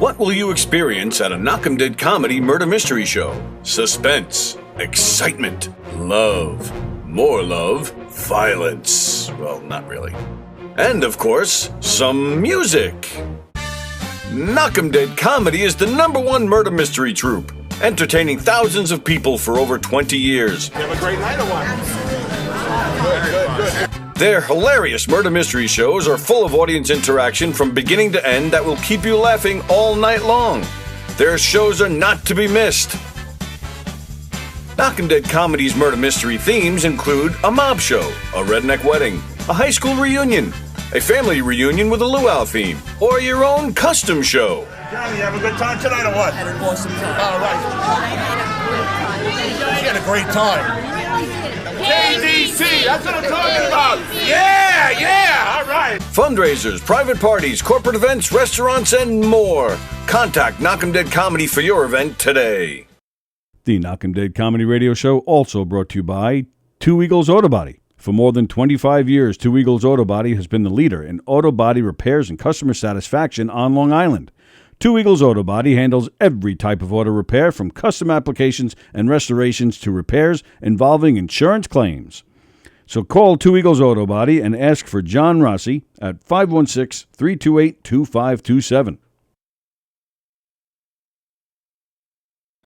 What will you experience at a Knock'em Dead comedy murder mystery show? Suspense, excitement, love, more love, violence. Well, not really. And, of course, some music. Knock'em Dead Comedy is the #1 murder mystery troupe, entertaining thousands of people for over 20 years. You have a great night or what? Good. Their hilarious murder mystery shows are full of audience interaction from beginning to end that will keep you laughing all night long. Their shows are not to be missed. Knock'em Dead Comedy's murder mystery themes include a mob show, a redneck wedding, a high school reunion, a family reunion with a luau theme, or your own custom show. Johnny, you have a good time tonight or what? Had an awesome time. All right. She had a great time. KDC, that's what I'm talking about. Yeah, all right. Fundraisers, private parties, corporate events, restaurants, and more. Contact Knock'em Dead Comedy for your event today. The Knock'em Dead Comedy Radio Show also brought to you by Two Eagles Auto Body. For more than 25 years, Two Eagles Auto Body has been the leader in auto body repairs and customer satisfaction on Long Island. Two Eagles Auto Body handles every type of auto repair, from custom applications and restorations to repairs involving insurance claims. So call Two Eagles Auto Body and ask for John Rossi at 516-328-2527.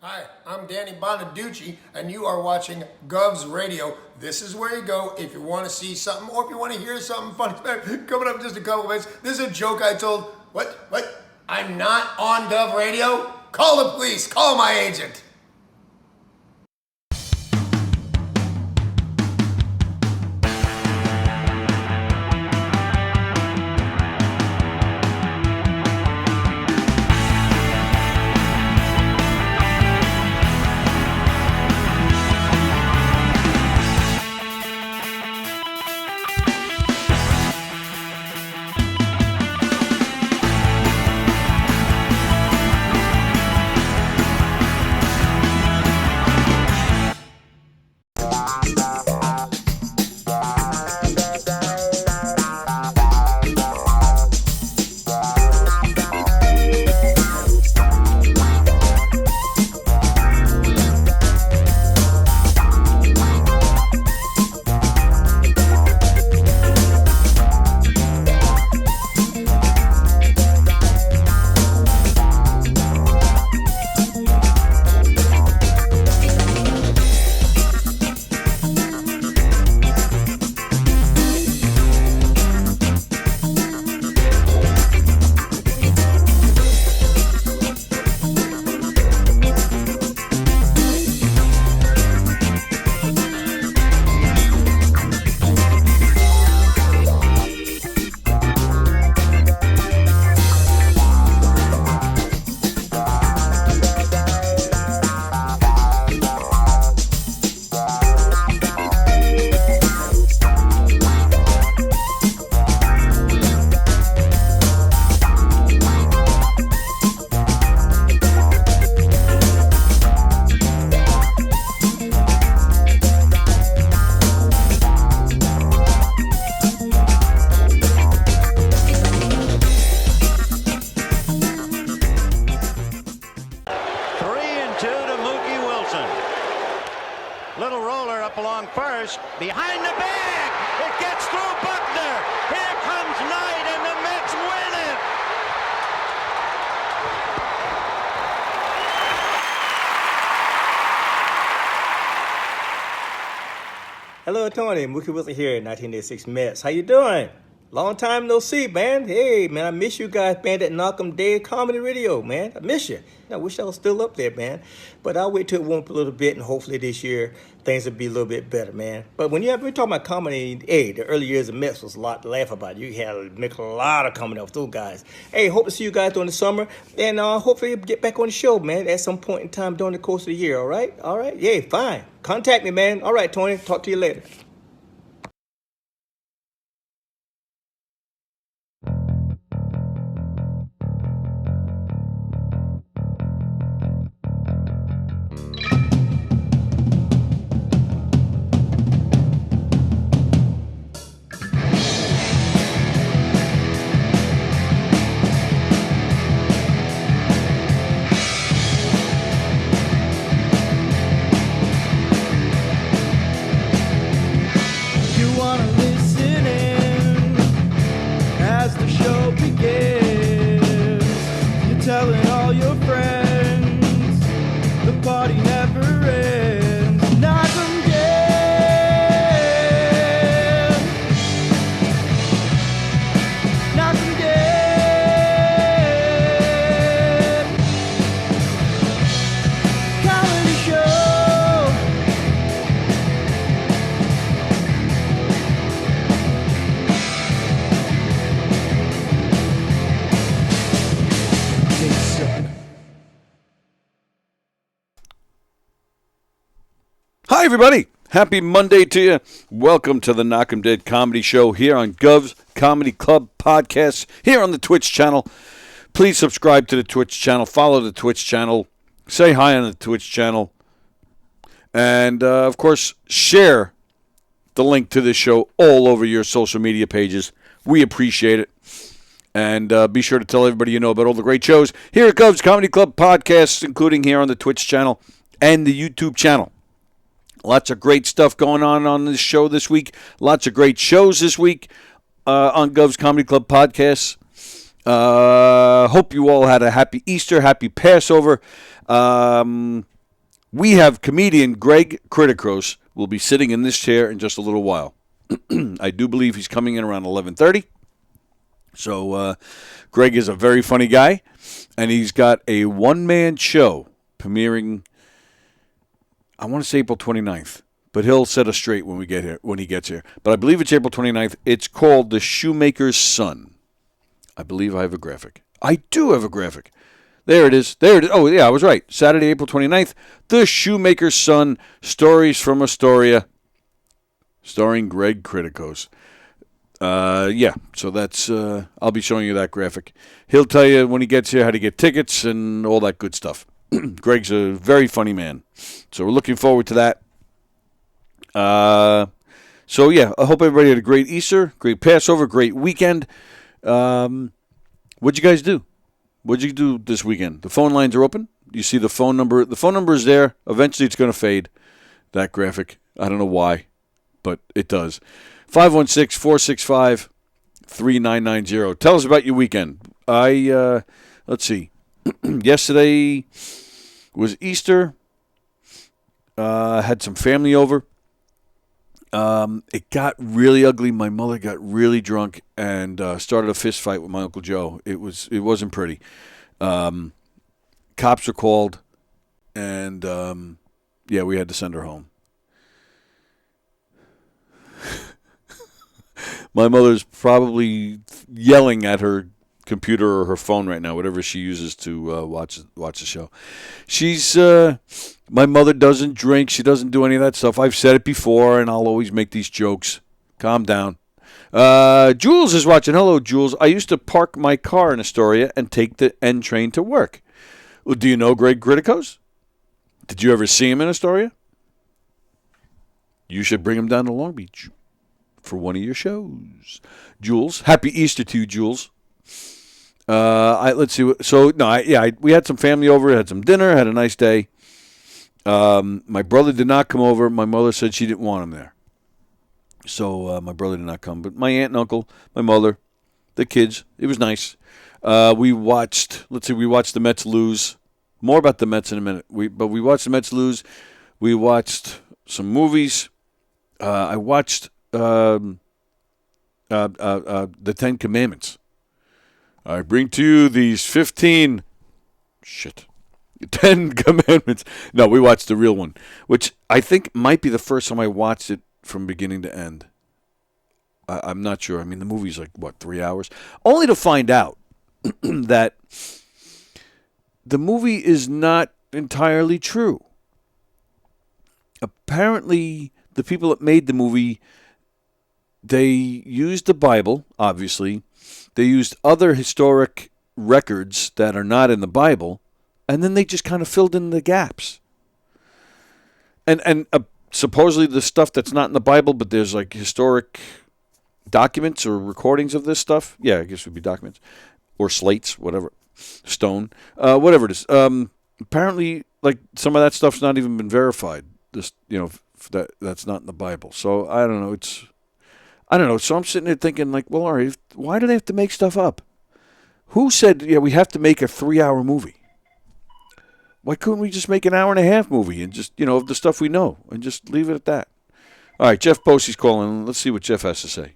Hi, I'm Danny Bonaducci, and you are watching Gov's Radio. This is where you go if you want to see something or if you want to hear something funny. Coming up in just a couple of minutes, this is a joke I told. What? I'm not on Gov Radio? Call the police. Call my agent. Behind the bag, it gets through Buckner. Here comes Knight, and the Mets win it. Hello, Tony. Mookie Wilson here, 1986 Mets. How you doing? Long time no see, man. Hey, man, I miss you guys, man, that Knock'em Dead Comedy Radio, man. I miss you. I wish I was still up there, man. But I'll wait till it warm up a little bit, and hopefully this year things will be a little bit better, man. But when we're talking about comedy, hey, the early years of Mets was a lot to laugh about. You had to make a lot of comedy off those guys. Hey, hope to see you guys during the summer, and hopefully get back on the show, man, at some point in time during the course of the year, all right? All right? Yeah, fine. Contact me, man. All right, Tony. Talk to you later. everybody. Happy Monday to you. Welcome to the Knock 'em Dead Comedy Show here on Gov's Comedy Club Podcast, here on the Twitch channel. Please subscribe to the Twitch channel. Follow the Twitch channel. Say hi on the Twitch channel. And, of course, share the link to this show all over your social media pages. We appreciate it. And be sure to tell everybody you know about all the great shows here at Gov's Comedy Club Podcasts, including here on the Twitch channel and the YouTube channel. Lots of great stuff going on this show this week. Lots of great shows this week on Gov's Comedy Club Podcasts. Hope you all had a happy Easter, happy Passover. We have comedian Greg Kritikos will be sitting in this chair in just a little while. I do believe he's coming in around 11:30. So Greg is a very funny guy, and he's got a one-man show premiering, I want to say April 29th, but he'll set us straight when he gets here. But I believe it's April 29th. It's called The Shoemaker's Son. I believe I have a graphic. I do have a graphic. There it is. Oh, yeah, I was right. Saturday, April 29th, The Shoemaker's Son, Stories from Astoria, starring Greg Kritikos. Yeah, so that's, I'll be showing you that graphic. He'll tell you when he gets here how to get tickets and all that good stuff. Greg's a very funny man. So we're looking forward to that. So, yeah, I hope everybody had a great Easter, great Passover, great weekend. What'd you guys do? What'd you do this weekend? The phone lines are open. You see the phone number. The phone number is there. Eventually it's going to fade, that graphic. I don't know why, but it does. 516-465-3990. Tell us about your weekend. Let's see. Yesterday was Easter. Had some family over. It got really ugly. My mother got really drunk and started a fist fight with my Uncle Joe. It wasn't pretty. Cops were called, and yeah, we had to send her home. My mother's probably yelling at her computer or her phone right now, whatever she uses to watch the show. My mother doesn't drink. She doesn't do any of that stuff. I've said it before, and I'll always make these jokes. Calm down. Jules is watching. Hello, Jules. I used to park my car in Astoria and take the N train to work. Well, do you know Greg Kritikos? Did you ever see him in Astoria? You should bring him down to Long Beach for one of your shows. Jules, happy Easter to you, Jules. Let's see. We had some family over, had some dinner, had a nice day. My brother did not come over. My mother said she didn't want him there. So my brother did not come. But my aunt and uncle, my mother, the kids, it was nice. We watched the Mets lose. More about the Mets in a minute. We watched the Mets lose. We watched some movies. I watched the 10 Commandments. I bring to you these 10 Commandments. No, we watched the real one, which I think might be the first time I watched it from beginning to end. I'm not sure. I mean, the movie's like, 3 hours? Only to find out that the movie is not entirely true. Apparently, the people that made the movie, they used the Bible, obviously. They used other historic records that are not in the Bible, and then they just kind of filled in the gaps. And supposedly the stuff that's not in the Bible, but there's like historic documents or recordings of this stuff. Yeah, I guess it would be documents. Or slates, whatever. Stone. Whatever it is. Apparently, like, some of that stuff's not even been verified. This, that's not in the Bible. So, I don't know. So I'm sitting there thinking, like, well, all right, why do they have to make stuff up? Who said, we have to make a 3-hour movie? Why couldn't we just make an 1.5-hour movie and just, of the stuff we know and just leave it at that? All right, Jeff Posey's calling. Let's see what Jeff has to say.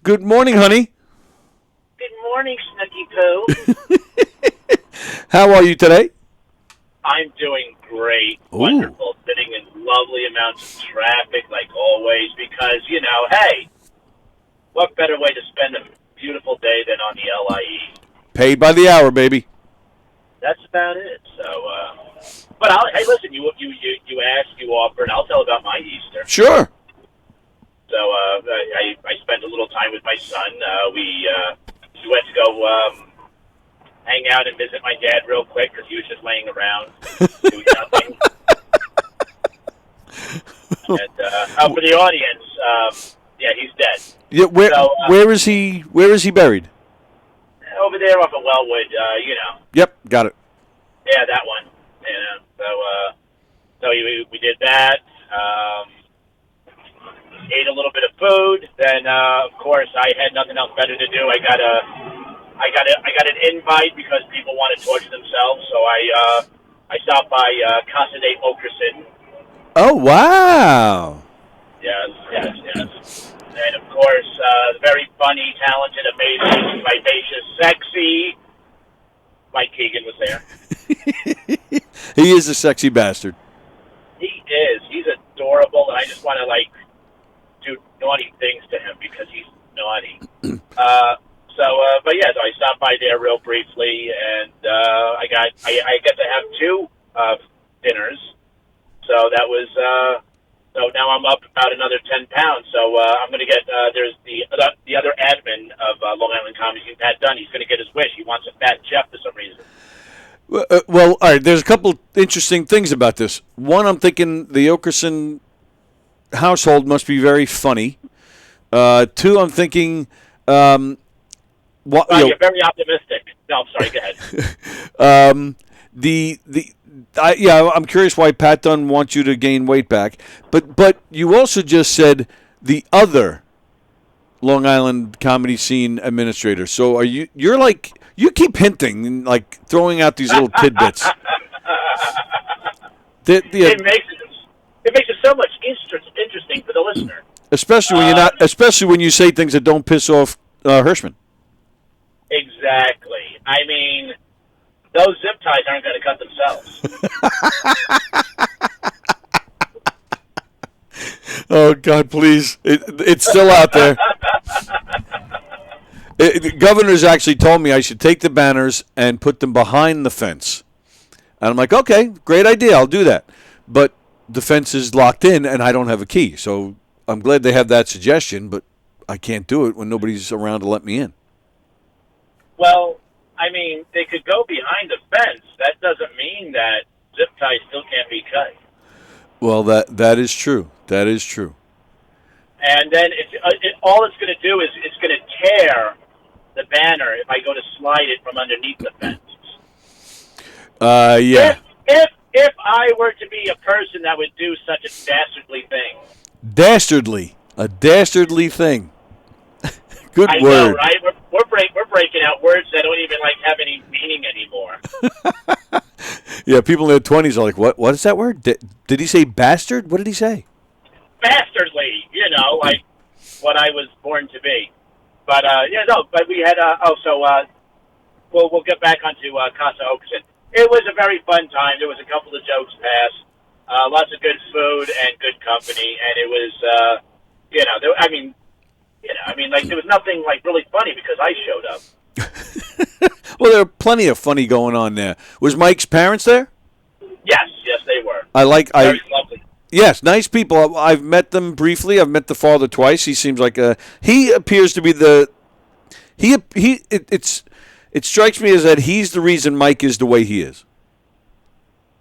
Good morning, honey. Good morning, Snooky Poo. How are you today? I'm doing great. Ooh. Wonderful. Sitting in lovely amounts of traffic, like always, because, hey, what better way to spend a beautiful day than on the LIE? Paid by the hour, baby. That's about it. So, But hey, listen, you asked, you offered. I'll tell about my Easter. Sure. So I spent a little time with my son. We went to go hang out and visit my dad real quick because he was just laying around doing nothing. And for the audience, yeah, he's dead. Yeah, where is he? Where is he buried? Over there off of Wellwood, you know. Yep, got it. Yeah, that one. You know, so we did that. Ate a little bit of food. Then, of course, I had nothing else better to do. I got an invite because people want to torture themselves. So I stopped by Casa de Okerson. Oh wow! Yes. And of course, the very funny, talented, amazing, vivacious, sexy Mike Keegan was there. He is a sexy bastard. He is. He's adorable, and I just want to do naughty things to him because he's naughty. But yeah, so I stopped by there real briefly, and I get to have two dinners. So that was. So now I'm up about another 10 pounds. So I'm going to get. There's the other admin of Long Island Comedy, Pat Dunn. He's going to get his wish. He wants a fat Jeff for some reason. Well, all right. There's a couple interesting things about this. One, I'm thinking the Okerson household must be very funny. Two, I'm thinking. You're very optimistic. No, I'm sorry. Go ahead. I'm curious why Pat Dunn wants you to gain weight back. But you also just said the other Long Island comedy scene administrator. So are you're like, you keep hinting and like throwing out these little tidbits. It makes it so much interesting for the listener. Especially when you say things that don't piss off Hirschman. Exactly. I mean, those zip ties aren't going to cut themselves. Oh, God, please. It's still out there. The governor's actually told me I should take the banners and put them behind the fence. And I'm like, okay, great idea. I'll do that. But the fence is locked in, and I don't have a key. So I'm glad they have that suggestion, but I can't do it when nobody's around to let me in. Well, I mean, they could go behind the fence. That doesn't mean that zip ties still can't be cut. Well, that is true. That is true. And then all it's going to do is it's going to tear the banner if I go to slide it from underneath the fence. Yeah. If I were to be a person that would do such a dastardly thing. Dastardly. A dastardly thing. Good I word. know, right? We're breaking out words that don't even have any meaning anymore. Yeah, people in their 20s are like, what is that word? Did he say bastard? What did he say? Bastardly, like what I was born to be. But but we had we'll get back onto Casa Okerson. It was a very fun time. There was a couple of jokes passed, lots of good food and good company, and it was there was nothing really funny because I showed up. Well, there are plenty of funny going on there. Was Mike's parents there? Yes, they were. Very lovely. Yes, nice people. I've met them briefly. I've met the father twice. He seems like he appears to be it strikes me as that he's the reason Mike is the way he is.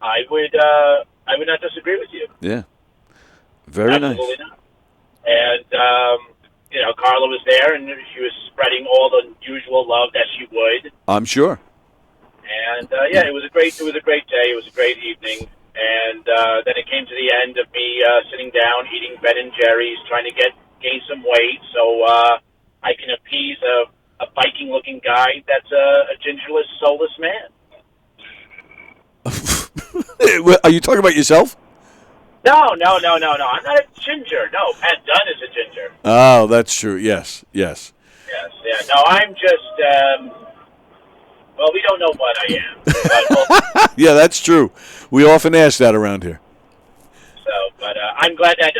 I would not disagree with you. Yeah. Very Absolutely nice. Not. And Carla was there, and she was spreading all the usual love that she would. I'm sure. And it was a great day. It was a great evening. And then it came to the end of me sitting down, eating Ben and Jerry's, trying to gain some weight, so I can appease a Viking-looking guy that's a gingerless, soulless man. Are you talking about yourself? No. I'm not a ginger. No, Pat Dunn is a ginger. Oh, that's true. Yes. Yeah. No, I'm just. We don't know what I am. Yeah, that's true. We often ask that around here. So, but I'm glad that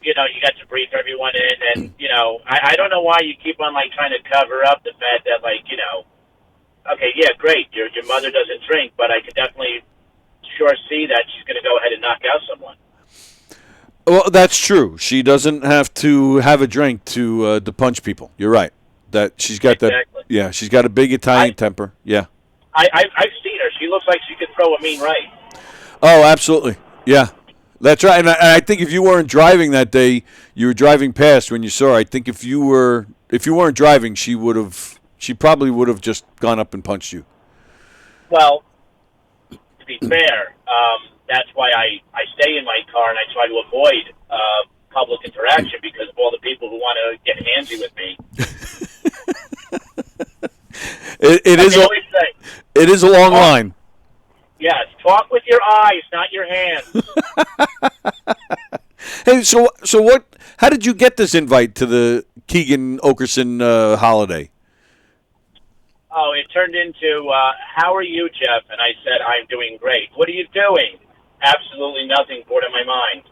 you got to brief everyone in, and I don't know why you keep on trying to cover up the fact that okay, yeah, great, your mother doesn't drink, but I could definitely sure see that she's going to go ahead and knock out someone. Well, that's true. She doesn't have to have a drink to punch people. You're right. That she's got Exactly. that. Yeah, she's got a big Italian temper. Yeah. I've seen her. She looks like she could throw a mean right. Oh, absolutely. Yeah, that's right. And I think if you weren't driving that day, you were driving past when you saw her. I think if you weren't driving, she probably would have just gone up and punched you. Well, to be fair, that's why I stay in my car and I try to avoid public interaction because of all the people who want to get handsy with me. It is a long line. Yes, talk with your eyes, not your hands. Hey, so what? How did you get this invite to the Keegan Okerson holiday? Oh, it turned into, how are you, Jeff? And I said, I'm doing great. What are you doing? Absolutely nothing, bored in my mind.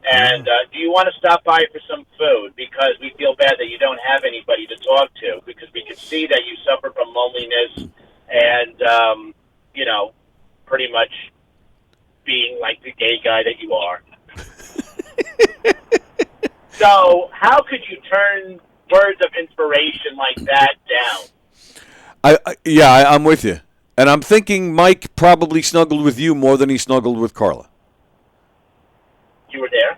And do you want to stop by for some food? Because we feel bad that you don't have anybody to talk to because we can see that you suffer from loneliness and, pretty much being like the gay guy that you are. So how could you turn words of inspiration like that down? I'm with you. And I'm thinking Mike probably snuggled with you more than he snuggled with Carla. You were there?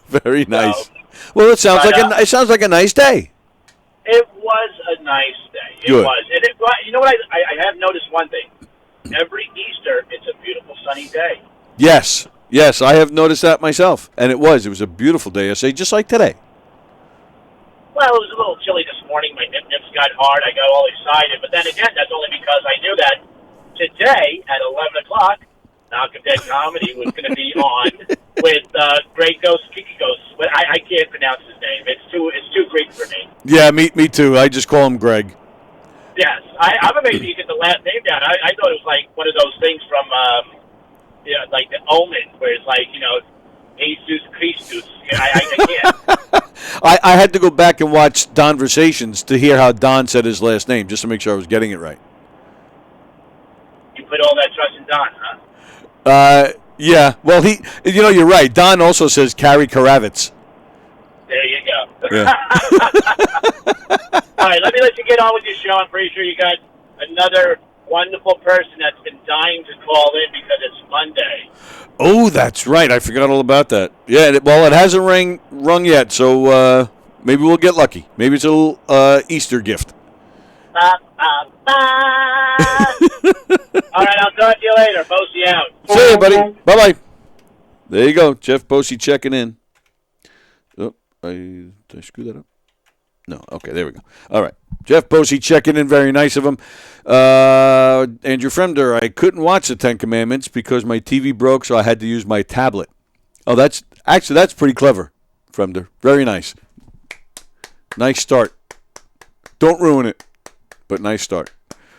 Very nice. Well, it sounds like a nice day. It was a nice day. It Good. was. And you know what? I have noticed one thing. Every Easter, it's a beautiful sunny day. Yes, I have noticed that myself. And it was a beautiful day, I say, just like today. Well, it was a little chilly this morning. My nip-nips got hard. I got all excited. But then again, that's only because I knew that today at 11 o'clock, Knock 'em Dead Comedy was going to be on with Kritikos. I can't pronounce his name. It's too Greek for me. Yeah, me too. I just call him Greg. Yes. I'm amazed you get the last name down. I thought it was like one of those things from, like the Omen, where it's like, Jesus Christus. I can't. I had to go back and watch Donversations to hear how Don said his last name, just to make sure I was getting it right. You put all that trust in Don, huh? Yeah. Well, you're right. Don also says Carrie Karavitz. There you go. Yeah. All right, let me let you get on with your show. I'm pretty sure you got another wonderful person that's been dying to call in because it's Monday. Oh, that's right. I forgot all about that. Yeah, it hasn't rung yet, so maybe we'll get lucky. Maybe it's a little Easter gift. Ba, ba, ba. All right, I'll talk to you later. Posey out. See you, buddy. Bye-bye. There you go. Jeff Posey checking in. Oh, did I screw that up? No. Okay, there we go. All right. Jeff Posey checking in. Very nice of him. Andrew Fremder, I couldn't watch the Ten Commandments because my TV broke, so I had to use my tablet. Oh, that's pretty clever, Fremder. Very nice. Nice start. Don't ruin it, but nice start.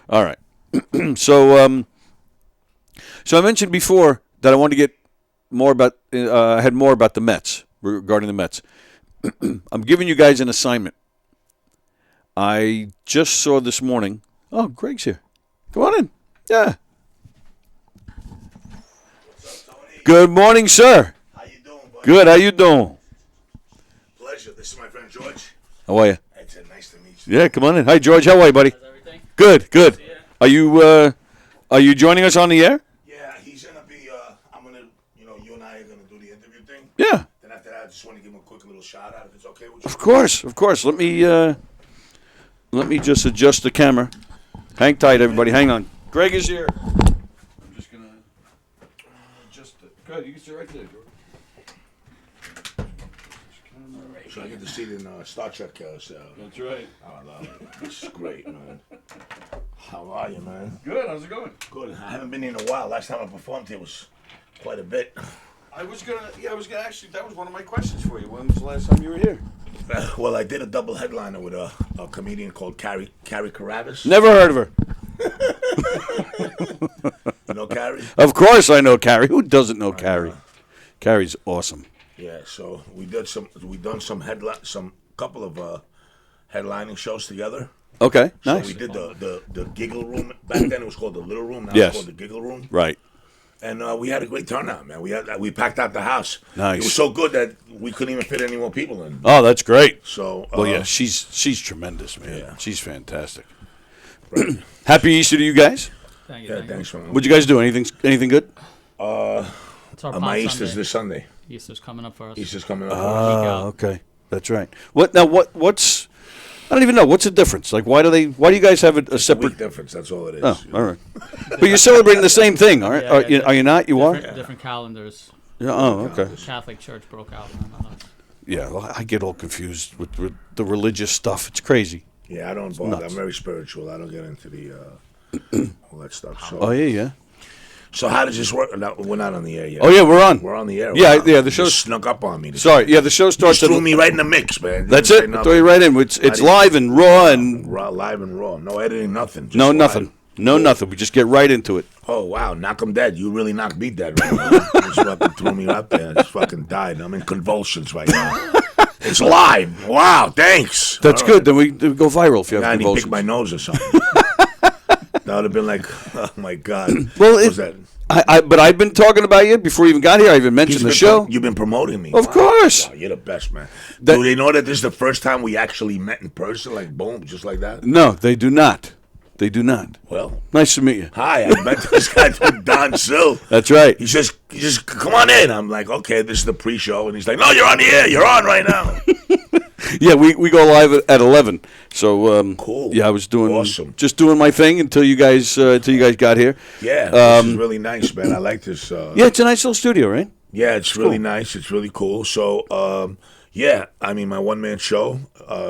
All right. So I mentioned before that I wanted to get more about had more about the Mets, regarding the Mets. I'm giving you guys an assignment. I just saw this morning. Oh, Greg's here. Come on in. Yeah. What's up, Tony? Good morning, sir. How you doing, buddy? Good. How you doing? Pleasure. This is my friend George. How are you? It's nice to meet you. Yeah, come on in. Hi, George. How are you, buddy? How's everything? Good. Good. Are you joining us on the air? Yeah, he's gonna be. I'm gonna. You and I are gonna do the interview thing. Yeah. Then after that, I just want to give him a quick little shout out, if it's okay with you. Of course. Let me just adjust the camera. Hang tight, everybody. Hang on. Greg is here. I'm just gonna adjust it. Good. You can sit right there, George. So I get to see it in Star Trek. So. That's right. Oh, no, it's great, man. How are you, man? Good. How's it going? Good. I haven't been here in a while. Last time I performed here was quite a bit. I was gonna actually. That was one of my questions for you. When was the last time you were here? Well, I did a double headliner with a comedian called Carrie Karavitz. Never heard of her. You know Carrie? Of course, I know Carrie. Who doesn't know Carrie? Carrie's awesome. Yeah. So we done some couple of headlining shows together. Okay, So nice. we did the giggle room. Back then it was called the little room. Now Yes. it's called the giggle room. Right. And we had a great turnout, man. We packed out the house. Nice. It was so good that we couldn't even fit any more people in. Oh, that's great. So Well, yeah, she's tremendous, man. Yeah. She's fantastic. Happy Easter to you guys. Thank you. Yeah, Thank you. thanks for What'd you guys do? Anything good? It's our my Palm Easter's Sunday. this Sunday. Easter's coming up for us. Easter's coming up. Oh, okay. That's right. What's I don't even know. What's the difference? Like, why do you guys have a Week separate? difference. That's all it is. Oh, all right. But you're celebrating the same thing, aren't are you not? You are? Different calendars. Yeah, oh, okay. Catholic Church broke out. Yeah, well, I get all confused with the religious stuff. It's crazy. Yeah, I don't bother. nuts. I'm very spiritual. I don't get into the all that stuff. So, Oh, yeah. so how does this work? No, we're not on the air yet. Oh, yeah, we're on. We're on the air. Yeah, Wow. yeah, the You show's- just snuck up on me. Sorry, yeah, the show starts Just at... threw me right in the mix, man. That's Didn't it. say Throw you right in. It's didn't- live and raw and... live and raw. No editing, nothing. Just No, live. nothing. No, nothing. We just get right into it. Oh, wow. Knock 'em dead. You really knocked me dead right now. You just fucking threw me out there. I just fucking died. I'm in convulsions right now. It's live. Wow, thanks. That's All good. right. Then we go viral if you have God, he convulsions. picked my nose or something. That would have been like, oh, my God. Well, What was that? but I've been talking about you before you even got here. I even mentioned the show. You've been promoting me. Of course. Wow, you're the best, man. That- Do they know that this is the first time we actually met in person? Like, boom, just like that? No, they do not. They do not. Well, Nice to meet you. hi, I met this guy with Don Sill. That's right. He says, come on in. I'm like, okay, this is the pre-show. And he's like, no, you're on the air. You're on right now. Yeah, we go live at 11. So Cool. Yeah, I was Awesome. just doing my thing until you guys got here. Yeah, this is really nice, man. I like this. Yeah, it's a nice little studio, right? Yeah, it's really nice. It's really cool. So, yeah, I mean, my one-man show,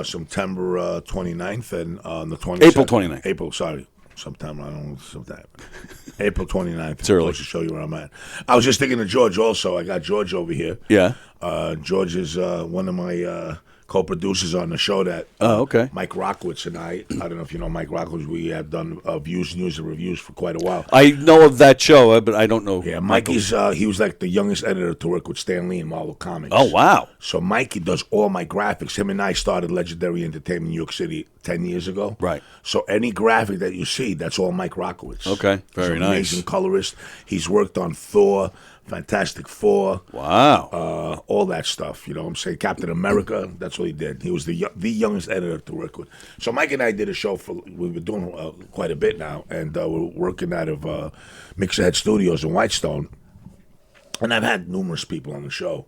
September 29th and on the 27th. April 29th. Sometime, I don't know, sometime. April 29th. It's early. To show you where I'm at. I was just thinking of George also. I got George over here. Yeah. George is one of my co-producers on the show that Oh, okay. Mike Rockwitz and I don't know if you know Mike Rockwitz, we have done Views, News, and Reviews for quite a while. I know of that show, but I don't know. Yeah, Michael. Mikey's he was like the youngest editor to work with Stan Lee in Marvel Comics. Oh, wow. So Mikey does all my graphics. Him and I started Legendary Entertainment in New York City 10 years ago. Right. So any graphic that you see, that's all Mike Rockwitz. Okay, very He's an nice. amazing colorist. He's worked on Thor, Fantastic Four, Wow. all that stuff. You know what I'm saying? Captain America, that's what he did. He was the youngest editor to work with. So Mike and I did a show we've been doing quite a bit now, and we're working out of Mixerhead Studios in Whitestone. And I've had numerous people on the show.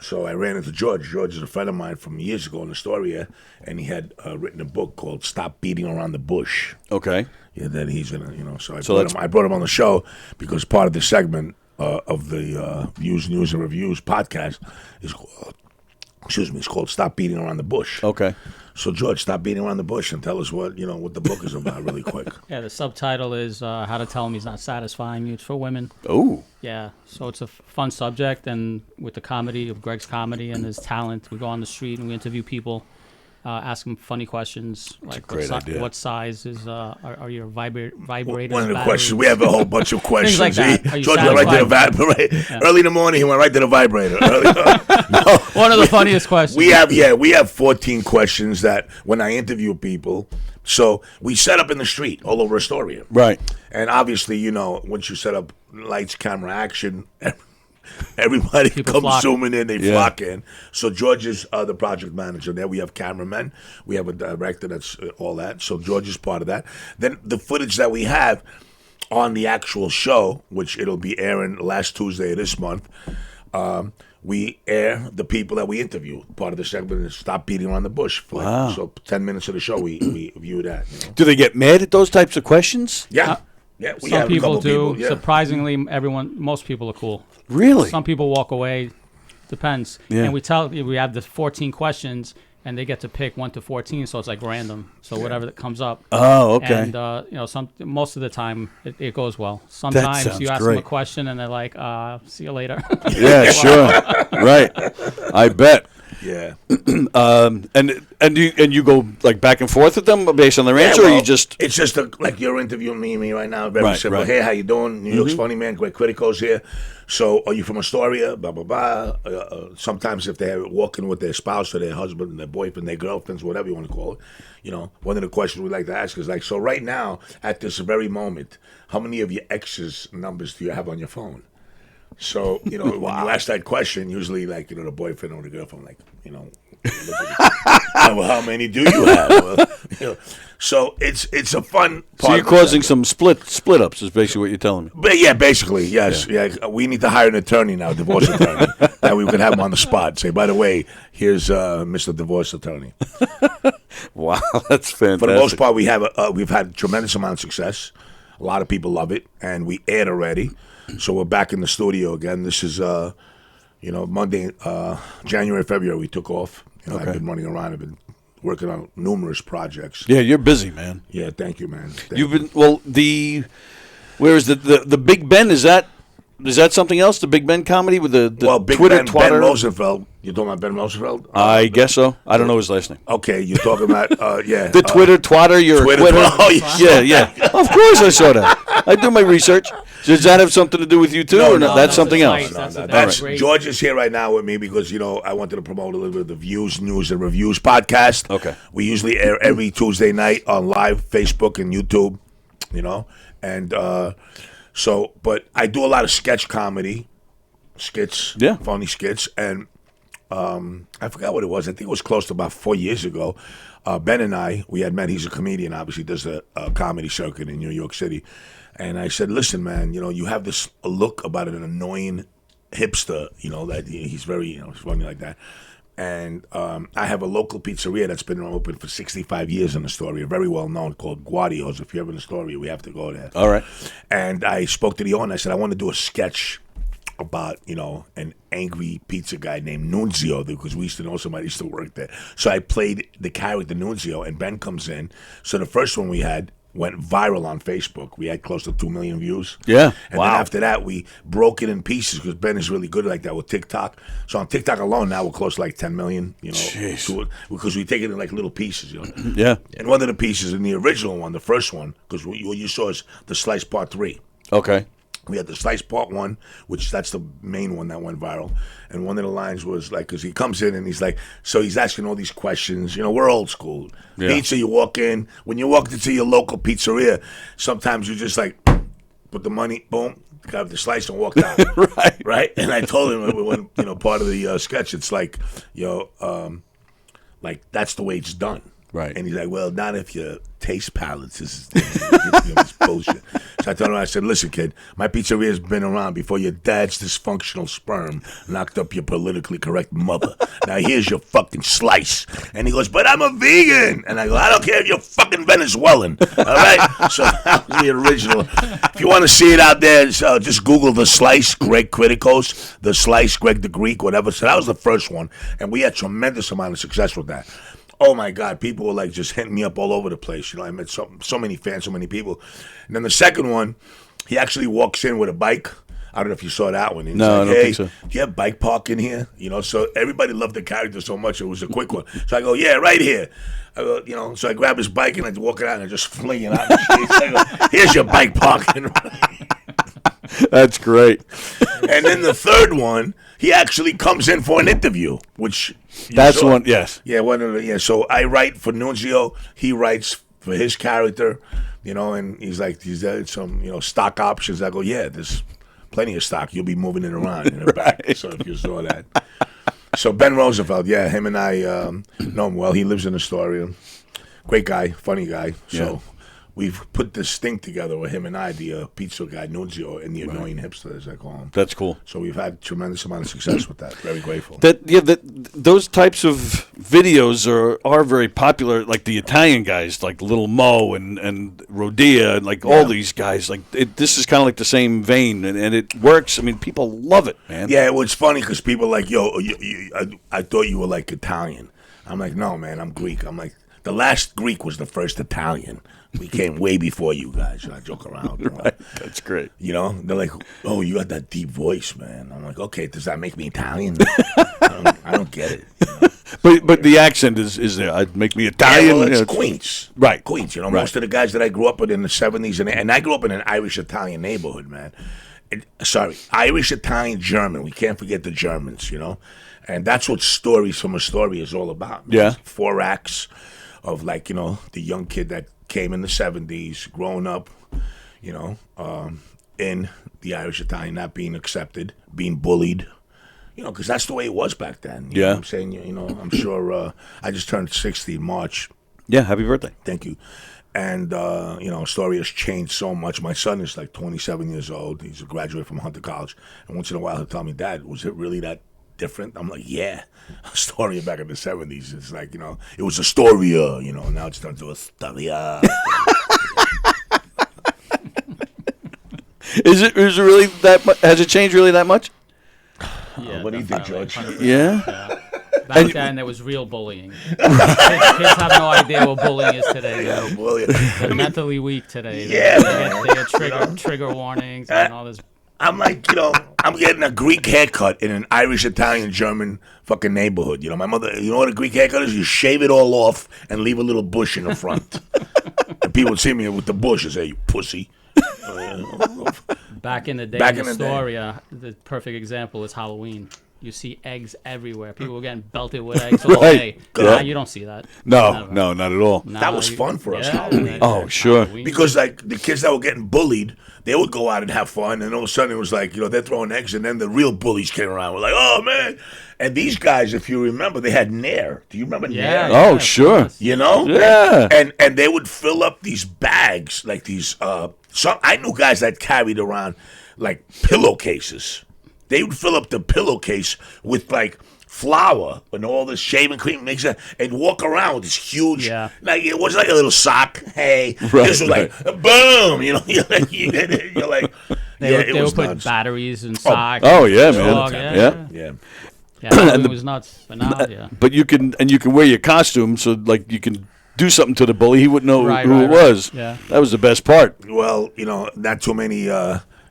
So I ran into George. George is a friend of mine from years ago in Astoria, and he had written a book called "Stop Beating Around the Bush." Okay. Yeah, that he's gonna, So that's- I brought him on the show because part of the segment of the Views, News, and Reviews podcast is, it's called "Stop Beating Around the Bush." Okay. So George, stop beating around the bush and tell us what the book is about, really quick. Yeah, the subtitle is How to Tell Him He's Not Satisfying You. It's for women. Oh. Yeah, so it's a fun subject, and with the comedy of Greg's comedy and his talent, we go on the street and we interview people, ask them funny questions like great idea. what size is are your vibrators? One of the batteries? questions, we have a whole bunch of questions. like that. Are you George went right to the satisfied? vibrator. Early in the morning, he went right to the vibrator. One of the funniest questions. We have 14 questions that when I interview people, so we set up in the street all over Astoria. Right. And obviously, once you set up lights, camera, action, everybody People comes flock. zooming in, they Yeah. flock in. So George is the project manager there. We have cameramen. We have a director that's all that. So George is part of that. Then the footage that we have on the actual show, which it'll be airing last Tuesday of this month, we air the people that we interview. Part of the segment is Stop Beating Around the Bush. Wow. So 10 minutes of the show, we view that. Do they get mad at those types of questions? Yeah. Yeah, we Some have a people couple do. people, yeah. Surprisingly, most people are cool. Really? Some people walk away. Depends. Yeah. And we have the 14 questions, and they get to pick 1 to 14, so it's like random. So whatever that comes up. Oh, okay. And most of the time it goes well. Sometimes sounds you ask great. them a question and they're like, "See you later." Yeah, sure. Right. I bet. Yeah. And you go like back and forth with them based on their answer, or you just it's just like you're interviewing me right now. Very Right, simple. right. Hey, how you doing? New York's funny man. Great Kritikos here. So, are you from Astoria? Blah blah blah. Sometimes if they're walking with their spouse or their husband, their boyfriend, their girlfriends, whatever you want to call it, one of the questions we like to ask is like, so right now at this very moment, how many of your exes' numbers do you have on your phone? So, when you ask that question, usually like, the boyfriend or the girlfriend, like, well, how many do you have? Well, so it's a fun part. so you're causing some split ups is basically what you're telling me. But yeah, basically, yes. Yeah. We need to hire an attorney now, divorce attorney. That we could have him on the spot. Say, by the way, here's Mr. Divorce Attorney. Wow, that's fantastic. For the most part, we've had tremendous amount of success. A lot of people love it, and we aired already. So we're back in the studio again. This is, Monday, January, February, we took off. Okay. I've been running around. I've been working on numerous projects. Yeah, you're busy, man. Yeah, thank you, man. You've been where is the Big Ben? Is that something else? The Big Ben comedy with the Big Twitter Ben, twatter? Ben Roosevelt. You talking about Ben Roosevelt? I guess so. I don't know his last name. Okay, you're talking about The Twitter twatter. You're Twitter. a quitter. Oh, yeah. Of course, I saw that. I do my research. Does that have something to do with you too, or no, that's something else? That's George is here right now with me because I wanted to promote a little bit of the Views, News, and Reviews podcast. Okay. We usually air every Tuesday night on live Facebook and YouTube. And but I do a lot of sketch comedy, skits, funny skits, and I forgot what it was. I think it was close to about 4 years ago. Ben and I, we had met. He's a comedian, obviously, does a comedy circuit in New York City. And I said, listen, man, you have this look about an annoying hipster, that he's very, he's funny like that. And I have a local pizzeria that's been open for 65 years in Astoria, very well known, called Guardio's. If you're ever in Astoria, we have to go there. All right. And I spoke to the owner. I said, I want to do a sketch about, an angry pizza guy named Nunzio, because we used to know somebody who used to work there. So I played the character Nunzio, and Ben comes in. So the first one we had went viral on Facebook. We had close to 2 million views. Yeah. And then after that, we broke it in pieces because Ben is really good like that with TikTok. So on TikTok alone, now we're close to like 10 million, because we take it in like little pieces, Yeah. And one of the pieces in the original one, the first one, because what you saw is the Slice Part 3. Okay. We had the Slice Part 1, which that's the main one that went viral. And one of the lines was like, because he comes in and he's like, so he's asking all these questions. We're old school. Yeah. Pizza, you walk in. When you walk into your local pizzeria, sometimes you just like put the money, boom, grab the slice and walk out. Right? And I told him when, part of the sketch, it's like, like that's the way it's done. Right. And he's like, well, not if your taste palates is this bullshit. So I told him, I said, listen, kid, my pizzeria's been around before your dad's dysfunctional sperm knocked up your politically correct mother. Now here's your fucking slice. And he goes, but I'm a vegan. And I go, I don't care if you're fucking Venezuelan. All right? So that was the original. If you want to see it out there, just Google The Slice, Greg Kritikos, The Slice, Greg the Greek, whatever. So that was the first one. And we had tremendous amount of success with that. Oh my God, people were like just hitting me up all over the place. I met so many fans, so many people. And then the second one, he actually walks in with a bike. I don't know if you saw that one. He's no, like, I don't think so. Do you have bike park in here? So everybody loved the character so much, it was a quick one. So I go, yeah, right here. I go, so I grab his bike and I walk it out and I just fling it out. I go, here's your bike parking. That's great. And then the third one, he actually comes in for an interview, which that's one. Yes. Yeah, So I write for Nunzio. He writes for his character, and he's like, he's some stock options. I go, yeah, there's plenty of stock. You'll be moving it around in the back. So if you saw that. So Ben Roosevelt, yeah, him and I know him well. He lives in Astoria. Great guy, funny guy. So we've put this thing together with him and I, the pizza guy Nunzio and the annoying hipster, as I call him. That's cool. So we've had tremendous amount of success with that. Very grateful. Those types of videos are very popular. Like the Italian guys, like Little Mo and Rodia, and like all these guys. Like this is kind of like the same vein, and it works. I mean, people love it, man. Yeah, it was funny because people are like, yo, I thought you were like Italian. I'm like, no, man, I'm Greek. I'm like, the last Greek was the first Italian. We came way before you guys. I joke around. Right. That's great. They're like, oh, you got that deep voice, man. I'm like, okay, does that make me Italian? I don't get it. But the accent is there. I'd make me Italian. Well, it's you know, Queens. Right. Queens. You know, Right. most of the guys that I grew up with in the 70s, and I grew up in an Irish-Italian neighborhood, man. Irish, Italian, German. We can't forget the Germans, you know? And that's what Stories from Astoria is all about. Man. Yeah. It's 4 acts of, like, you know, the young kid that came in the 70s, growing up, you know, in the Irish, Italian, not being accepted, being bullied. You know, because that's the way it was back then. You know what I'm saying? You know, I'm sure I just turned 60 in March. Yeah, happy birthday. Thank you. And, you know, story has changed so much. My son is like 27 years old. He's a graduate from Hunter College. And once in a while he'll tell me, Dad, was it really that different? I'm like, yeah. Astoria back in the 70s. It's like, you know, it was Astoria, you know. Now it's turned to Astoria. Is it really that much? Has it changed really that much? Yeah, What do you think, definitely, George? 100%. Yeah. Back then, there was real bullying. Kids have no idea what bullying is today. Yeah, boy. They're mentally weak today. Yeah, they get trigger warnings and all this. I'm like, you know, I'm getting a Greek haircut in an Irish, Italian, German fucking neighborhood. You know, my mother, you know what a Greek haircut is? You shave it all off and leave a little bush in the front. And people would see me with the bush and say, you pussy. Back in the day, Back in in the day. Astoria, the perfect example is Halloween. You see eggs everywhere. People were getting belted with eggs all day. Yeah. Now you don't see that. No, Never. no, not at all. Now That was you- fun for us, yeah, Halloween. Oh, sure. Halloween. Because, like, the kids that were getting bullied, they would go out and have fun, and all of a sudden it was like, you know, they're throwing eggs, and then the real bullies came around. We're like, oh, man. And these guys, if you remember, they had Nair. Do you remember Yeah. Nair? Oh, of sure. course. You know? Yeah. And they would fill up these bags, like these, I knew guys that carried around, like, pillowcases. They would fill up the pillowcase with, like, flour and all this shaving cream mix and walk around with this huge, like, it was like a little sock. Hey, this was like, boom, you know, you're like, They would put batteries and socks. Oh, yeah, dog, man. Yeah. Yeah. Yeah, Halloween was nuts. But now, yeah. But you can wear your costume, so like you can do something to the bully. He wouldn't know who it was. Yeah. That was the best part. Well, you know, not too many,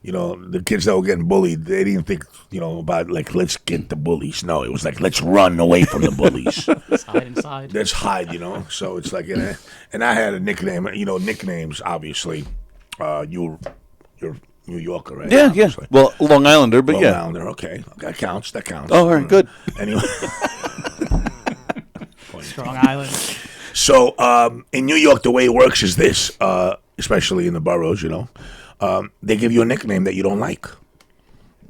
you know, the kids that were getting bullied, they didn't think, you know, about, like, let's get the bullies. No, it was like, let's run away from the bullies. Let's hide inside. Let's hide, you know. So it's like, and I had a nickname, you know, nicknames, obviously. You're New Yorker, right? Yeah, Obviously. yeah. Well, Long Islander, but Long yeah. Islander, okay. That counts. Oh, all right, good. Anyway. Strong Island. So in New York, the way it works is this, especially in the boroughs, you know. They give you a nickname that you don't like.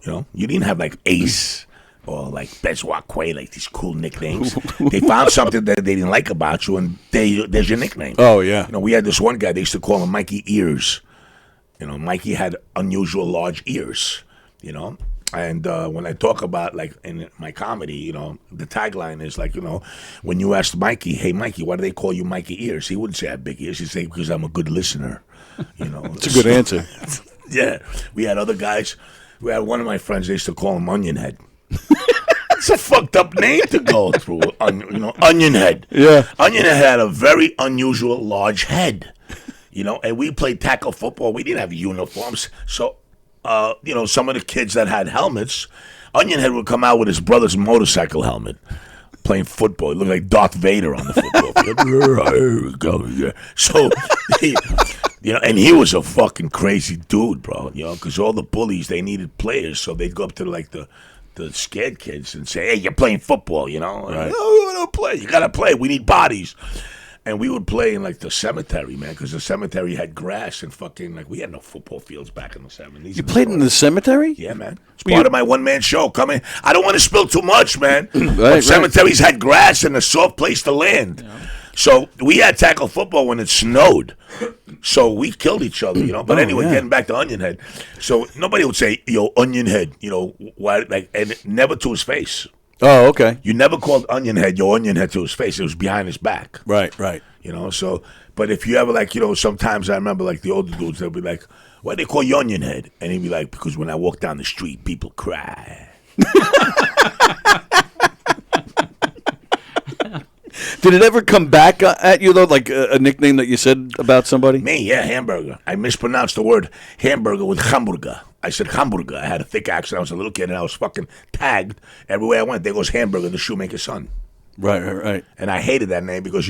You know, you didn't have like Ace or like Bezwakwe, like these cool nicknames. They found something that they didn't like about you, and there's your nickname. Oh, yeah. You know, we had this one guy, they used to call him Mikey Ears. You know, Mikey had unusual large ears, you know. And when I talk about, like, in my comedy, you know, the tagline is, like, you know, when you ask Mikey, hey, Mikey, why do they call you Mikey Ears? He wouldn't say I have big ears. He'd say, because I'm a good listener, you know. It's a good answer. Yeah. We had other guys. We had one of my friends, they used to call him Onion Head. It's a fucked up name to go through, you know, Onion Head. Yeah. Onion Head had a very unusual large head, you know, and we played tackle football. We didn't have uniforms. So, you know, some of the kids that had helmets, Onion Head would come out with his brother's motorcycle helmet playing football. He looked like Darth Vader on the football field. Here we go. Yeah. So, you know, and he was a fucking crazy dude, bro, you know, because all the bullies, they needed players. So they'd go up to, like, the scared kids and say, hey, you're playing football, you know? Right. Oh, you don't play. You got to play. We need bodies. And we would play in, like, the cemetery, man, because the cemetery had grass and fucking, like, we had no football fields back in the 70s. You played in the cemetery? Yeah, man. It's part of my one-man show. Come in. I don't want to spill too much, man. But Right. cemeteries had grass and a soft place to land. Yeah. So we had tackle football when it snowed. So we killed each other, you know. But anyway, getting back to Onion Head. So nobody would say, yo, Onion Head, you know, why, like, and never to his face. Oh, okay. You never called Onion Head your Onion Head to his face. It was behind his back. Right. You know, so, but if you ever, like, you know, sometimes I remember, like, the older dudes, they'll be like, why they call you Onion Head? And he'd be like, because when I walk down the street, people cry. Did it ever come back at you, though, like a nickname that you said about somebody? Me, yeah, hamburger. I mispronounced the word hamburger with hamburger. I said hamburger. I had a thick accent. I was a little kid, and I was fucking tagged everywhere I went. There goes hamburger, the shoemaker's son. Right. And I hated that name because,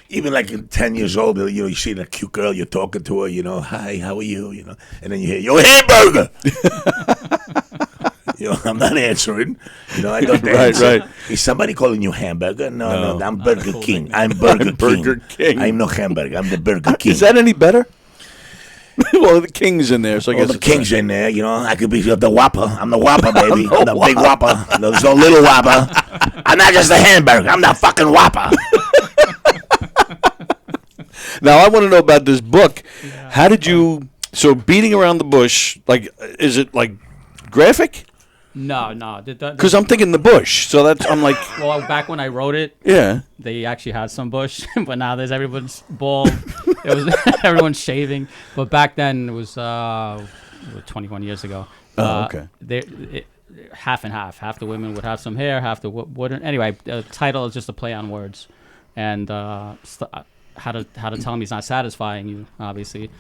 even like in 10 years old, you see a cute girl, you're talking to her, hi, how are you, and then you hear, yo, hamburger. I'm not answering. I don't answer. Right. Is somebody calling you hamburger? No, I'm Burger cool King. nickname. I'm Burger Burger King. I'm no hamburger. I'm the Burger King. Is that any better? Well, the King's in there, so I guess the it's King's in there. I could be the Whopper. I'm the Whopper, baby. I'm the big Whopper. There's no little Whopper. I'm not just a hamburger. I'm the fucking Whopper. Now, I want to know about this book. Yeah. How did you... So, beating around the bush, is it, graphic? No. Because I'm thinking the bush, so I'm like... Well, back when I wrote it, they actually had some bush, but now there's everyone's bald. It was everyone's shaving. But back then, it was 21 years ago. Okay. Half and half. Half the women would have some hair, half the wouldn't. Anyway, the title is just a play on words. And how to tell him he's not satisfying you, obviously.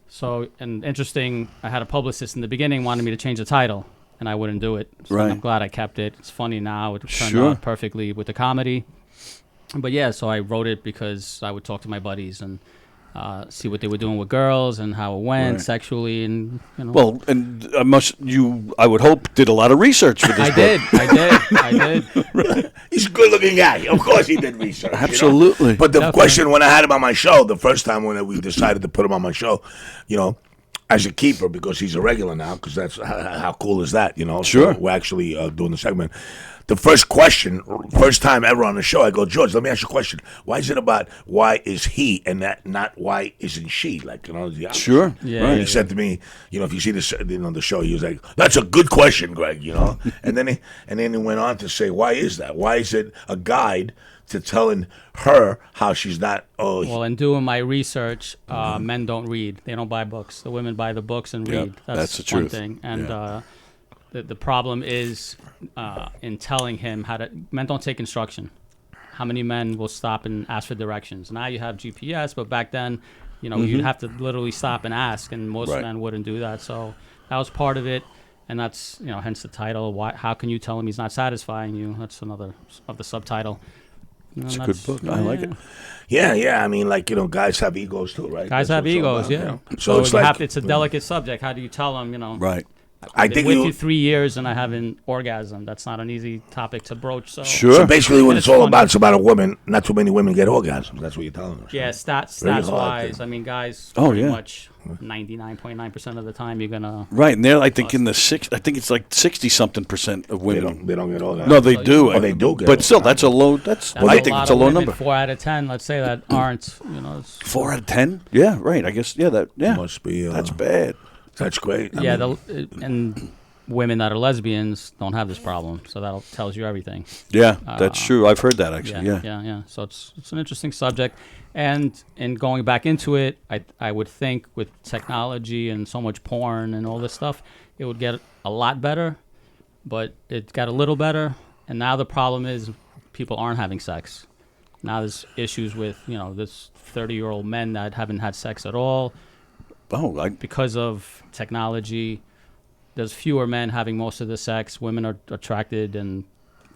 So, and interesting, I had a publicist in the beginning wanted me to change the title, and I wouldn't do it. So I'm glad I kept it. It's funny now. It turned out perfectly with the comedy. But yeah, so I wrote it because I would talk to my buddies and see what they were doing with girls and how it went sexually, and Well, and I would hope did a lot of research for this book. I did. Right. He's a good-looking guy. Of course, he did research. Absolutely. But the question when I had him on my show, the first time when we decided to put him on my show, as a keeper, because he's a regular now, because that's how cool is that, Sure. So we're actually doing the segment. The first time ever on the show, I go, George, let me ask you a question. Why is it about why is he and not why isn't she? The Sure. Yeah. Right. He said to me, if you see this, the show, he was like, "That's a good question, Greg." And then he went on to say, "Why is that? Why is it a guide to telling her how she's not?" Well, in doing my research, men don't read; they don't buy books. The women buy the books and read. That's the one truth. thing. And the problem is in telling him how to. Men don't take instruction. How many men will stop and ask for directions? Now you have GPS, but back then, you'd have to literally stop and ask, and most men wouldn't do that. So that was part of it, and that's hence the title. Why? How can you tell him he's not satisfying you? That's another of the subtitle. It's a good book. I like it. Yeah. I mean, guys have egos too, right? Guys have egos, So it's a delicate subject. How do you tell them? Right. I've been with you 3 years and I haven't orgasmed. That's not an easy topic to broach. So sure. So basically, what it's all about, it's about a woman. Not too many women get orgasms. That's what you're telling us. Yeah, stats wise, I mean, guys, pretty much 99.9% of the time you're gonna. Right, and they're I think in the I think it's like 60-something% of women. They don't get orgasms. No, they do. They do get. But still, that's a low. I think it's a low number. 4 out of 10, let's say, that aren't. 4 out of 10. Yeah, right. I guess. Yeah, must be. That's bad. That's great. And women that are lesbians don't have this problem, so that tells you everything. Yeah, that's true. I've heard that actually. Yeah. So it's an interesting subject, and in going back into it, I would think with technology and so much porn and all this stuff, it would get a lot better, but it got a little better, and now the problem is people aren't having sex. Now there's issues with this 30-year-old men that haven't had sex at all. Because of technology, there's fewer men having most of the sex. Women are attracted and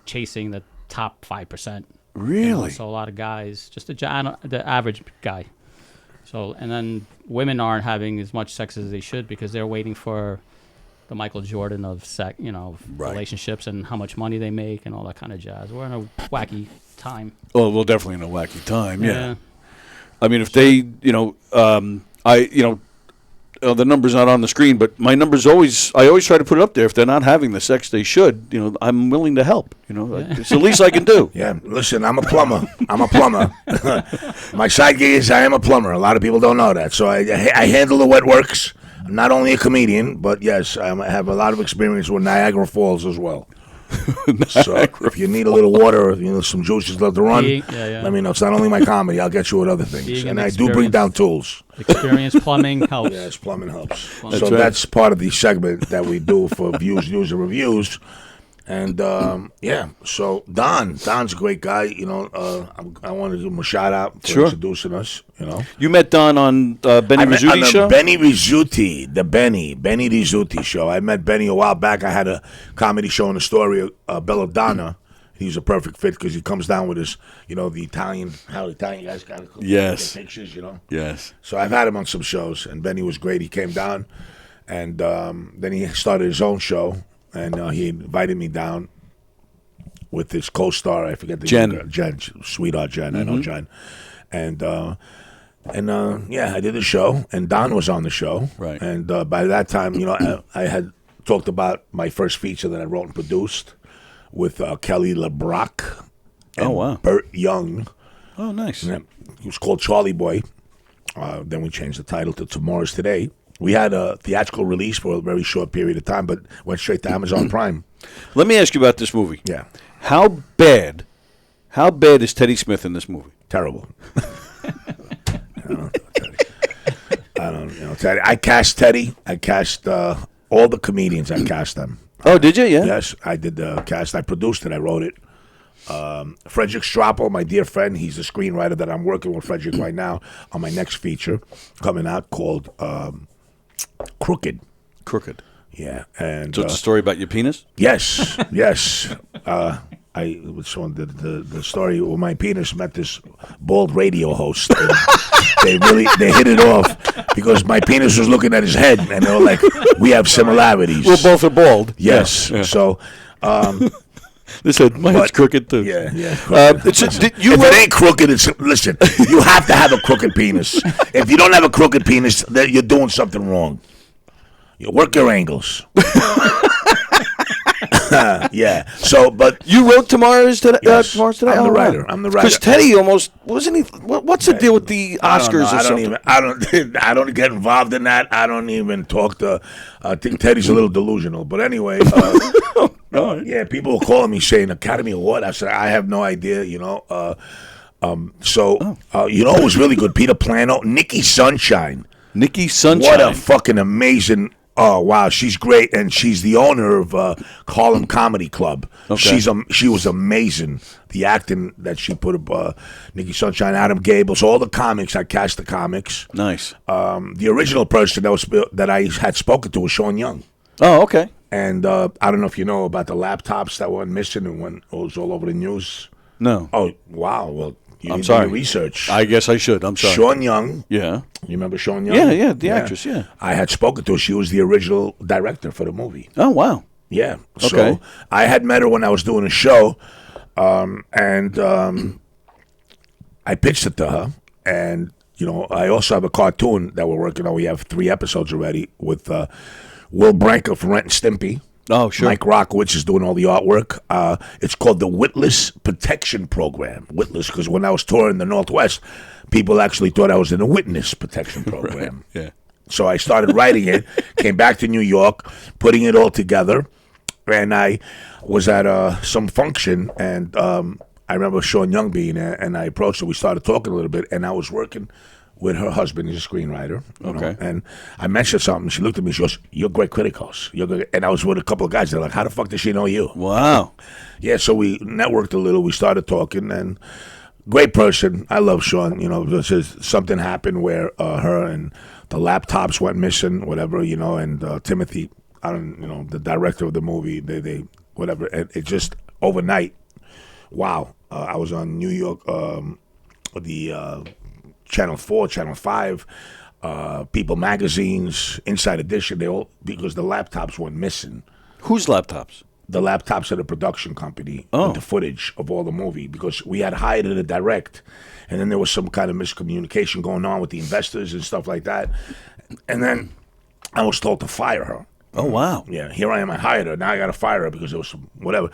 chasing the top 5%. Really? So a lot of guys, just the average guy. So, and then women aren't having as much sex as they should because they're waiting for the Michael Jordan of relationships and how much money they make and all that kind of jazz. We're in a wacky time. Oh, well, definitely in a wacky time. Yeah. I mean, if they, the number's not on the screen, but my number's I always try to put it up there. If they're not having the sex they should, I'm willing to help. It's the least I can do. Yeah, listen, I'm a plumber. My side gig is I am a plumber. A lot of people don't know that. So I handle the wet works. I'm not only a comedian, but yes, I have a lot of experience with Niagara Falls as well. So if you need a little water or some juices left to run, let me know. It's not only my comedy. I'll get you with other things. And I do bring down tools. Experience plumbing helps. Yes, plumbing helps. That's part of the segment that we do for views, news, and reviews. And so Don's a great guy. I want to give him a shout out for introducing us. You met Don on Benny Rizzuti show. Benny Rizzuti, the Benny Rizzuti show. I met Benny a while back. I had a comedy show in Astoria, Belladonna. He was a perfect fit because he comes down with his, the Italian, how Italian guys kind of Yes. pictures, Yes. So I've had him on some shows, and Benny was great. He came down, and then he started his own show, and he invited me down with his co-star. I forget the Jen. Jen, sweetheart Jen. I know Jen, and yeah, I did the show, and Don was on the show, Right. And by that time, I had talked about my first feature that I wrote and produced with Kelly LeBrock and Oh, wow. Burt Young. Oh, nice. And it was called Charlie Boy. Then we changed the title to Tomorrow's Today. We had a theatrical release for a very short period of time, but went straight to Amazon Prime. Let me ask you about this movie. Yeah, How bad is Teddy Smith in this movie? terrible. I don't, Teddy. I cast Teddy. I cast all the comedians. I cast them. Oh, did you? Yeah. Yes, I did the cast. I produced it. I wrote it. Frederick Strappel, my dear friend, he's the screenwriter that I'm working with Frederick right now on my next feature coming out called Crooked. Crooked. Yeah, and So it's a story about your penis? yes, yes. I was showing the story where my penis met this bald radio host. And they hit it off because my penis was looking at his head, and they were like, "We have similarities." Well, both are bald. Yes. Yeah. So. They said, my head's crooked, too. Yeah. If it ain't crooked, listen, you have to have a crooked penis. If you don't have a crooked penis, then you're doing something wrong. You work your angles. Yeah. So, but you wrote Tomorrow's Today? Yes. Tomorrow's Today? I'm the Oh, wow. writer. I'm the writer. Because Teddy almost wasn't he? What's the deal with the Oscars or something? I don't get involved in that. I don't even talk to. I think Teddy's a little delusional. But anyway, yeah, people were calling me saying Academy Award. I said I have no idea. So it was really good. Peter Plano, Nikki Sunshine. Nikki Sunshine. What a fucking amazing. Oh wow, she's great, and she's the owner of Harlem Comedy Club. Okay. She was amazing. The acting that she put up, Nikki Sunshine, Adam Gables, all the comics. I cast the comics. Nice. The original person that I had spoken to was Sean Young. Oh, okay. And I don't know if you know about the laptops that went missing and when it was all over the news. No. Oh wow, well you I'm need sorry. to do research. I guess I should. I'm sorry. Sean Young. Yeah. You remember Sean Young? Yeah, the actress, yeah. I had spoken to her. She was the original director for the movie. Oh, wow. Yeah. Okay. So I had met her when I was doing a show, and I pitched it to her. And, I also have a cartoon that we're working on. We have 3 episodes already with Will Branca from Rent and Stimpy. Oh, sure. Mike Rockowitz is doing all the artwork. It's called the Witless Protection Program. Witless, because when I was touring the Northwest, people actually thought I was in a witness protection program. Right. Yeah. So I started writing it, came back to New York, putting it all together, and I was at some function, and I remember Sean Young being there, and I approached her. We started talking a little bit, and I was working with her husband. He's a screenwriter. Okay. And I mentioned something. She looked at me. She goes, "You're great Kritikos." And I was with a couple of guys. They're like, "How the fuck does she know you?" Wow. Yeah, so we networked a little. We started talking, and great person. I love Sean. This is something happened where her and the laptops went missing, whatever, and Timothy, the director of the movie, they whatever. And it just overnight, wow. I was on New York, the Channel 4, Channel 5, People magazines, Inside Edition. They all, because the laptops went missing. Whose laptops? The laptops of the production company Oh. with the footage of all the movie, because we had hired her to direct, and then there was some kind of miscommunication going on with the investors and stuff like that. And then I was told to fire her. Oh, wow. Yeah, here I am. I hired her. Now I got to fire her because there was some whatever.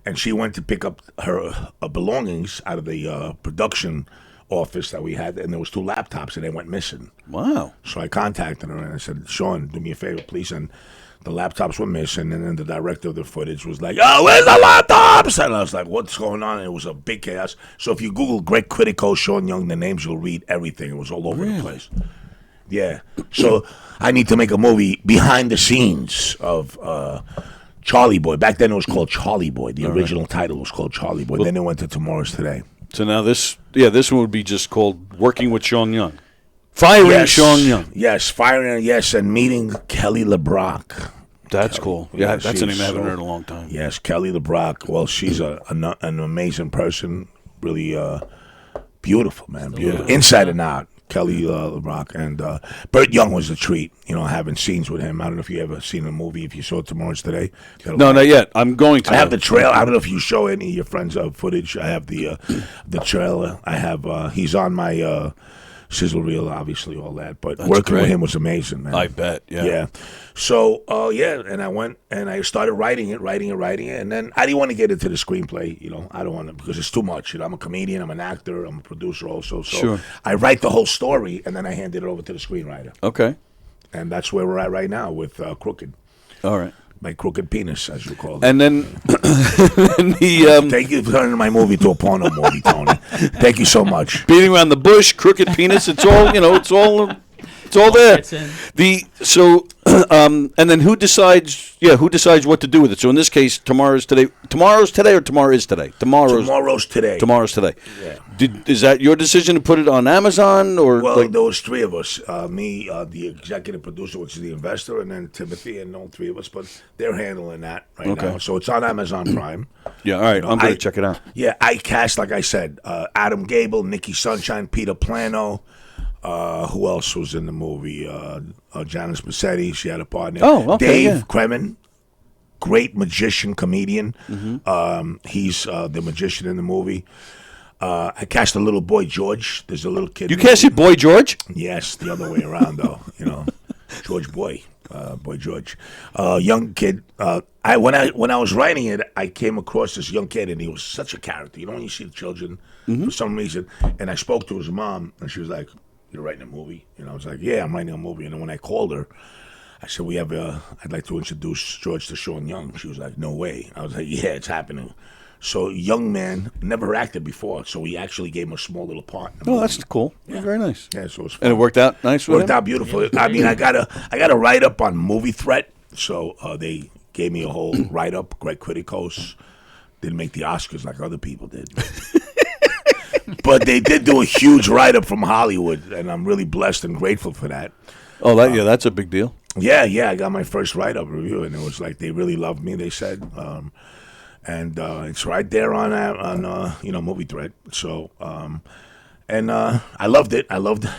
And she went to pick up her belongings out of the production office that we had, and there was 2 laptops, and they went missing. Wow. So I contacted her, and I said, "Sean, do me a favor, please." And the laptops were missing, and then the director of the footage was like, "Oh, where's the laptops?" And I was like, "What's going on?" And it was a big chaos. So if you Google Greg Kritikos, Sean Young, the names, you'll read everything. It was all over the place. Yeah. So I need to make a movie behind the scenes of Charlie Boy. Back then it was called Charlie Boy. The original title was called Charlie Boy. Then it went to Tomorrow's Today. So now this one would be just called Working with Sean Young. Firing Sean Young. Yes, firing, yes, and meeting Kelly LeBrock. That's Kelly. cool. Yeah, that's a name she's I haven't heard in a long time. Yes, Kelly LeBrock. Well, she's an amazing person. Really beautiful, man. Beautiful. Inside and out. Kelly LeBrock. And Burt Young was a treat, having scenes with him. I don't know if you ever seen the movie. If you saw it, Tomorrow's Today. No, not yet. I'm going to. I have the trailer. I don't know if you show any of your friends footage. I have the trailer. I have. He's on my sizzle reel, obviously, all that. But That's working great. with him was amazing, man. I bet. Yeah. Yeah. So, and I went and I started writing it, and then I didn't want to get into the screenplay. I don't want to because it's too much. I'm a comedian, I'm an actor, I'm a producer also. So Sure. I write the whole story and then I hand it over to the screenwriter, Okay. and that's where we're at right now with Crooked. All right. My crooked penis, as you call it. And then the Thank you for turning my movie to a porno movie, Tony. Thank you so much. beating around the bush, crooked penis. It's all it's all there. It's in. And then who decides? Yeah, who decides what to do with it? So in this case, tomorrow's today, or tomorrow is today. Tomorrow's today. Tomorrow's today. Yeah. Is that your decision to put it on Amazon or? Well, there was three of us. Me, the executive producer, which is the investor, and then Timothy, and all three of us. But they're handling that right now. So it's on Amazon Prime. Yeah, all right. I'm going to check it out. Yeah, I cast, like I said, Adam Gable, Nikki Sunshine, Peter Plano. Who else was in the movie? Janice Massetti. She had a partner. Oh, okay, Dave yeah. Kremen, great magician, comedian. He's the magician in the movie. I cast a little boy, George. There's a little kid. You casted Boy George? Yes, the other way around, though. George Boy. Boy George. Young kid. When I was writing it, I came across this young kid, and he was such a character. When you see the children, for some reason, and I spoke to his mom, and she was like, "You're writing a movie?" And I was like, "Yeah, I'm writing a movie." And then when I called her, I said, I'd like to introduce George to Sean Young. She was like, "No way." I was like, "Yeah, it's happening." So young man, never acted before, so we actually gave him a small little part. Oh, that's cool. Yeah. Very nice. Yeah, so it was fun. And it worked out nice with Worked out beautiful. I mean, I got a write up on Movie Threat, so they gave me a whole write up. Greg Kritikos didn't make the Oscars like other people did, but they did do a huge write up from Hollywood, and I'm really blessed and grateful for that. Oh, that's a big deal. Yeah, I got my first write up review, and it was like they really loved me. They said. And it's right there on Movie Thread. So, I loved it.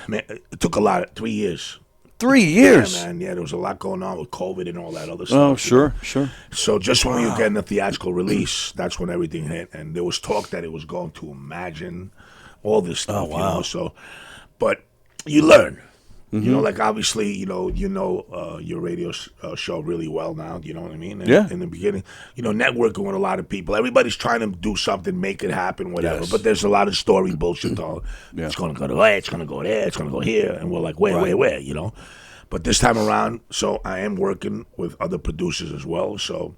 Man, it took 3 years. 3 years? Yeah, man. Yeah, there was a lot going on with COVID and all that other stuff. Oh, sure. So just when we were getting the theatrical release, that's when everything hit. And there was talk that it was going to Imagine, all this stuff. Oh, wow. But you learn. Like obviously, your radio show really well now. You know what I mean? And Yeah. In the beginning, networking with a lot of people. Everybody's trying to do something, make it happen, whatever. Yes. But there's a lot of story bullshit. Yeah. It's going to go there, it's going to go there, it's going to go here. And we're like, where, But this time around, so I am working with other producers as well. So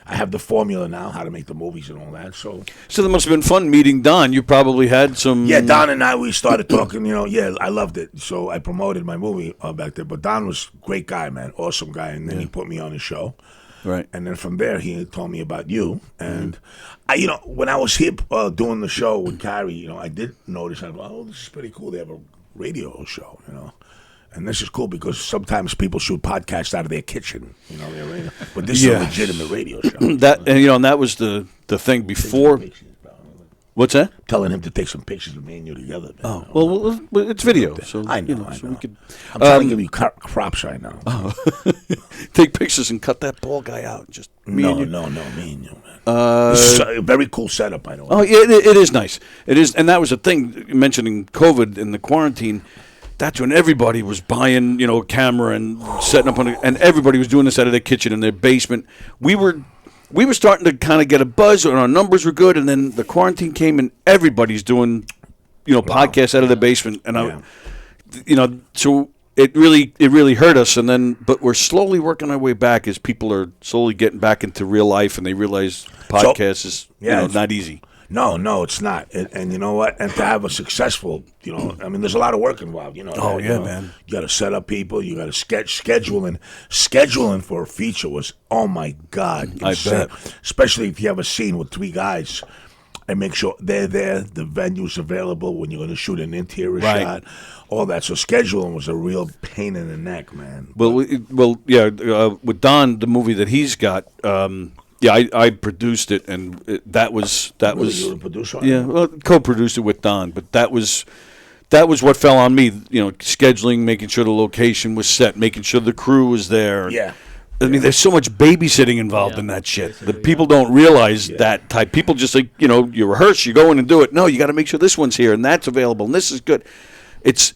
I have the formula now, how to make the movies and all that. So that must have been fun meeting Don. You probably had some... Yeah, Don and I, we started talking, I loved it. So I promoted my movie back there. But Don was a great guy, man, awesome guy. And then he put me on his show. Right. And then from there, he told me about you. And, when I was here doing the show with Carrie, I did notice, this is pretty cool. They have a radio show, And this is cool because sometimes people shoot podcasts out of their kitchen, but this is a legitimate radio show. That was the thing before. What's that? Telling him to take some pictures of me and you together. Man. Oh, well, it's video, so I know. So we could, I'm trying to give you crops right now. take pictures and cut that bald guy out. Just me and you. No, me and you, man. This is a very cool setup, by the way. Oh, yeah, it is nice. It is, and that was the thing. Mentioning COVID and the quarantine. That's when everybody was buying, a camera and setting up and everybody was doing this out of their kitchen in their basement. We were starting to kind of get a buzz, and our numbers were good. And then the quarantine came, and everybody's doing, podcasts out of their basement. And so it really hurt us. And then, but we're slowly working our way back as people are slowly getting back into real life, and they realize podcasts is not easy. No, it's not. And you know what? And to have a successful, there's a lot of work involved. Man. You got to set up people. You got to scheduling. Scheduling for a feature was, oh my God, I bet. Especially if you have a scene with three guys. and make sure they're there, the venue's available when you're going to shoot an interior Right. shot, all that. So scheduling was a real pain in the neck, man. With Don, the movie that he's got, I produced it, and that was Really, you were a producer on it? well, co-produced it with Don, but that was what fell on me. Scheduling, making sure the location was set, making sure the crew was there. Yeah. I mean, there's so much babysitting involved in that shit. The people don't realize that type. People just like, you rehearse, you go in and do it. No, you got to make sure this one's here and that's available and this is good. It's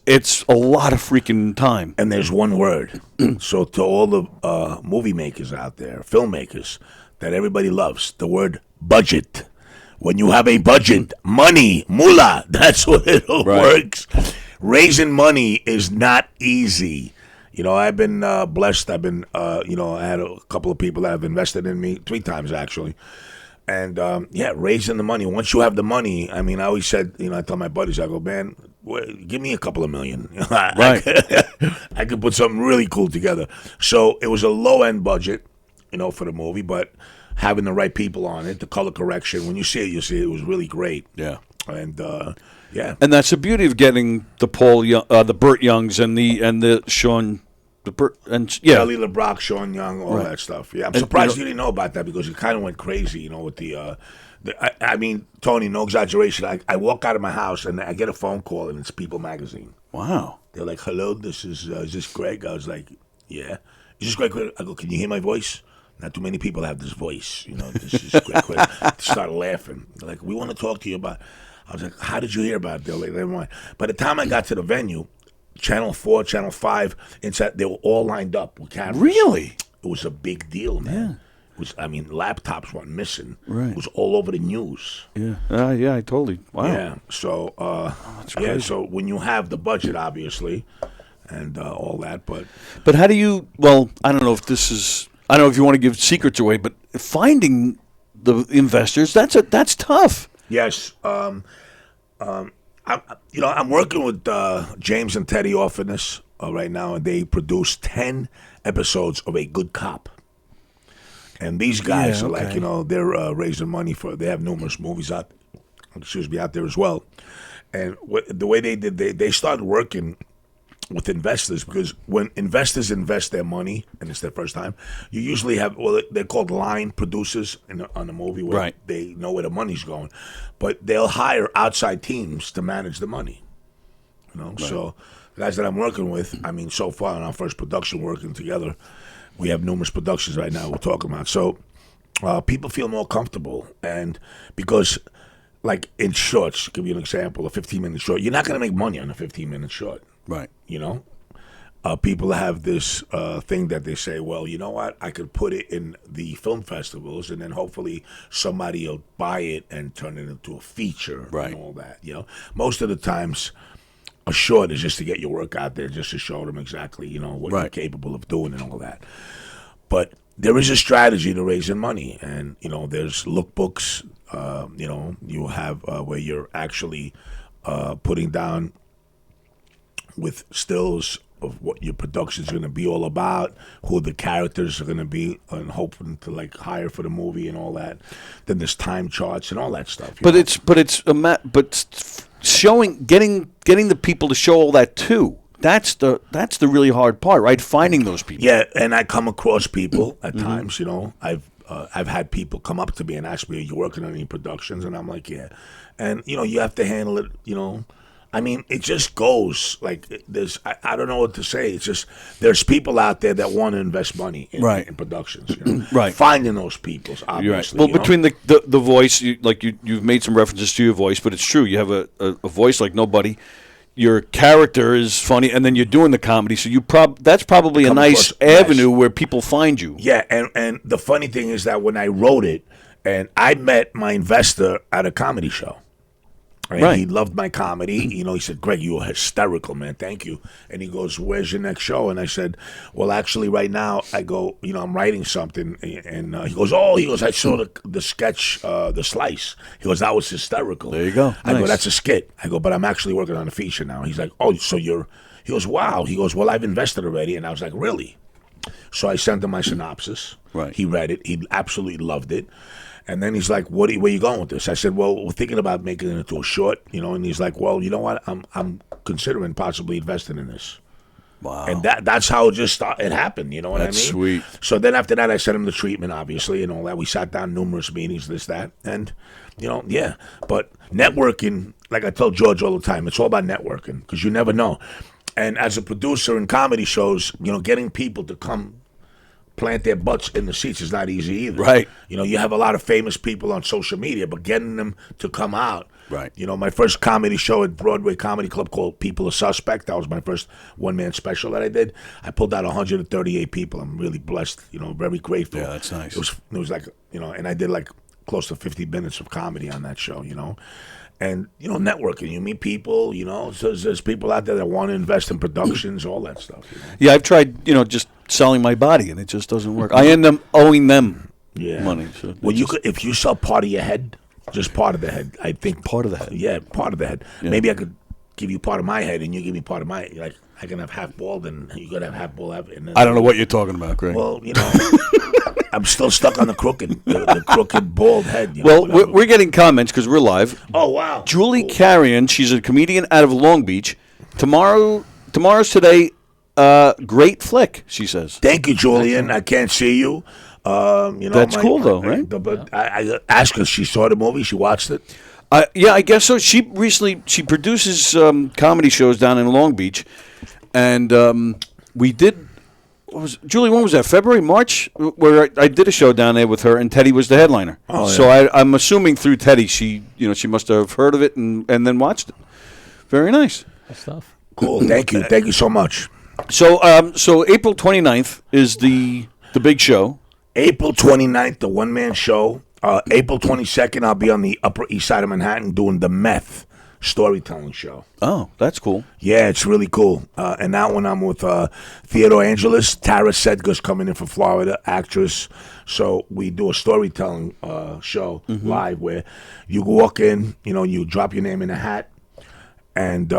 a lot of freaking time. And there's one word. So to all the movie makers out there, filmmakers, that everybody loves, the word budget. When you have a budget, money, moolah, that's what it works. Raising money is not easy. I've been blessed. I've been, I had a couple of people that have invested in me 3 times, actually. And, raising the money. Once you have the money, I mean, I always said, I tell my buddies, I go, man, give me a couple of million. Right. I could put something really cool together. So it was a low-end budget, for the movie, but having the right people on it, the color correction, when you see it, it was really great. Yeah. And, And that's the beauty of getting the the Burt Youngs and the Sean, the Burt and Kelly LeBrock, Sean Young, all Right. that stuff. Yeah, I'm surprised you didn't know about that because it kind of went crazy, with I mean, Tony, no exaggeration. I walk out of my house and I get a phone call and it's People Magazine. Wow. They're like, "Hello, is this Greg?" I was like, "Yeah." Is this Greg? I go, "Can you hear my voice?" Not too many people have this voice, This is Greg. They started laughing. They're like, "We want to talk to you about." I was like, "How did you hear about it?" They're like, "Never mind." By the time I got to the venue, Channel 4, Channel 5, inside, they were all lined up with cameras. Really? It was a big deal, man. It was, laptops weren't missing. Right. It was all over the news. Yeah. I totally. Wow. Yeah. So, so when you have the budget, obviously, and all that, But how do you? Well, I don't know if this is. I don't know if you want to give secrets away, but finding the investors, that's tough. yes. I'm working with James and Teddy off in this right now, and they produced 10 episodes of A Good Cop. And these guys are like, they're raising money they have numerous movies out there as well. And the way they did, they started working with investors because when investors invest their money and it's their first time, you usually have, they're called line producers on the movie where they know where the money's going. But they'll hire outside teams to manage the money. So the guys that I'm working with, so far in our first production working together, we have numerous productions right now we're talking about. So people feel more comfortable. And because, like in shorts, give you an example, a 15-minute short, you're not going to make money on a 15-minute short. Right. People have this thing that they say, well, you know what? I could put it in the film festivals and then hopefully somebody will buy it and turn it into a feature and all that. Most of the times a short is just to get your work out there, just to show them exactly, what you're capable of doing and all that. But there is a strategy to raising money. And, there's lookbooks, you have where you're actually putting down with stills of what your production's going to be all about, who the characters are going to be, and hoping to hire for the movie and all that. Then there's time charts and all that stuff. But showing, getting the people to show all that too. That's the really hard part, right? Finding those people. Yeah, and I come across people at times. I've had people come up to me and ask me, "Are you working on any productions?" And I'm like, "Yeah." And you have to handle it. It just goes there's. I don't know what to say. It's just there's people out there that want to invest money in productions. Right. Finding those people, obviously. Right. Well, between the voice, you've made some references to your voice, but it's true. You have a voice like nobody. Your character is funny, and then you're doing the comedy, so that's probably a nice avenue where people find you. Yeah, and the funny thing is that when I wrote it, and I met my investor at a comedy show. And he loved my comedy. He said, "Greg, you were hysterical, man. Thank you." And he goes, "Where's your next show?" And I said, "Well, actually, right now, I go, I'm writing something." And he goes, "I saw the sketch, The Slice." He goes, "That was hysterical." There you go. I Nice. go, "That's a skit." I go, "But I'm actually working on a feature now." He's like, "Oh, so you're..." He goes, "Wow." He goes, "Well, I've invested already." And I was like, "Really?" So I sent him my synopsis. Right. He read it. He absolutely loved it. And then he's like, where you going with this? I said, well, we're thinking about making it into a short, and he's like, well, you know what? I'm considering possibly investing in this. Wow. And that's how it happened, you know what I mean? That's sweet. So then after that, I sent him the treatment, obviously, and all that. We sat down numerous meetings, this, that. And, yeah. But networking, like I tell George all the time, it's all about networking because you never know. And as a producer in comedy shows, getting people to come plant their butts in the seats is not easy either. Right. You have a lot of famous people on social media, but getting them to come out. Right. My first comedy show at Broadway Comedy Club called People Are Suspect. That was my first one-man special that I did. I pulled out 138 people. I'm really blessed, very grateful. Yeah, that's nice. It was like, and I did like close to 50 minutes of comedy on that show, And, networking. You meet people, so there's people out there that want to invest in productions, all that stuff. Yeah, I've tried, just selling my body, and it just doesn't work. I end up owing them money. So well, if you sell part of your head, just part of the head, I think. Part of the head? Yeah, part of the head. Yeah. Maybe I could give you part of my head, and you give me part of my, like, I can have half bald, and you could have half bald. And then, I don't know what you're talking about, Greg. Well, I'm still stuck on the crooked bald head. Well, we're getting comments because we're live. Oh, wow. Julie Carrion, she's a comedian out of Long Beach. Tomorrow's today. Great flick, she says. Thank you, Julian. I can't see you. That's cool, though, right? But I asked her. She saw the movie. She watched it. Yeah, I guess so. She produces comedy shows down in Long Beach, and we did. Julie, when was that? February, March, where I did a show down there with her, and Teddy was the headliner. Oh, yeah. So I'm assuming through Teddy, she must have heard of it and then watched it. Very nice. Good stuff. Cool. Thank you so much. So April 29th is the big show. April 29th, the one-man show. April 22nd, I'll be on the Upper East Side of Manhattan doing the Meth storytelling show. Oh, that's cool. Yeah, it's really cool. And that one I'm with Theodore Angelis. Tara Sedgwick's coming in from Florida, actress. So we do a storytelling show live where you walk in, you drop your name in a hat, and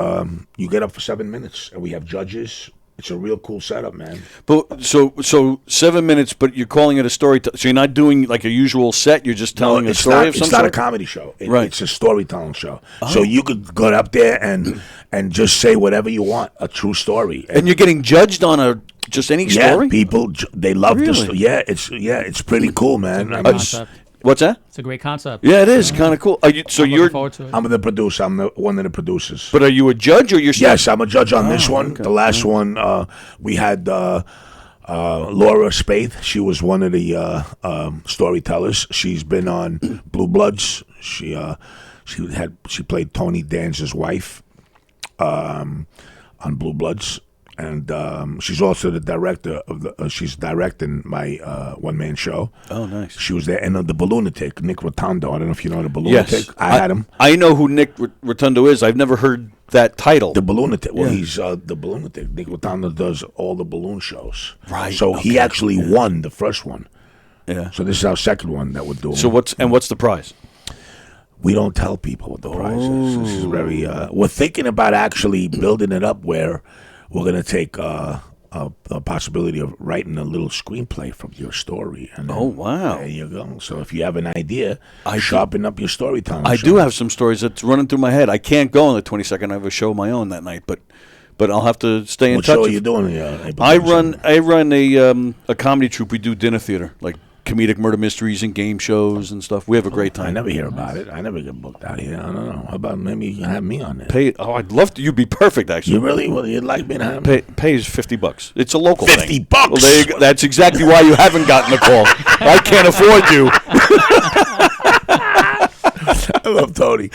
you get up for 7 minutes. And we have judges. It's a real cool setup, man. But so 7 minutes, but you're calling it a story. So you're not doing like a usual set. You're just telling a story of some It's not sort? a comedy show. Right. It's a storytelling show. Oh. So you could go up there and just say whatever you want, a true story. And you're getting judged on just any story? Yeah, people they love this. Really? Yeah, it's pretty cool, man. What's that? It's a great concept. Yeah, it is kind of cool. I'm looking forward to it. I'm the producer. I'm one of the producers. But are you a judge or you're? Yes, I'm a judge on this one. Okay. The last one we had Laura Spaeth. She was one of the storytellers. She's been on Blue Bloods. She played Tony Danza's wife on Blue Bloods. And she's also the director of she's directing my one-man show. Oh, nice. She was there. And the Balloonatic, Nick Rotundo. I don't know if you know the Balloonatic. Yes. I had him. I know who Nick Rotundo is. I've never heard that title. The Balloonatic. Well, Yeah. he's the Balloonatic. Nick Rotundo does all the balloon shows. Right. So he actually won the first one. Yeah. So this is our second one that we're doing. So what's the prize? We don't tell people what the prize is. This is very. We're thinking about actually building it up where we're going to take a possibility of writing a little screenplay from your story. And then, Oh, wow. There you go. So if you have an idea, sharpen up your storytelling. I do have some stories that's running through my head. I can't go on the 22nd. I have a show of my own that night, but I'll have to stay in What touch. show are with- you doing? I run a comedy troupe. We do dinner theater, like comedic murder mysteries and game shows and stuff. We have a great time. I never hear about it. I never get booked out here. I don't know. How about maybe you can have me on there? I'd love to. You'd be perfect, actually. You really? Well, you'd like me to have me? Pay is $50. It's a local $50? thing. Well, there you go. That's exactly why you haven't gotten the call. I can't afford you. I love Tony.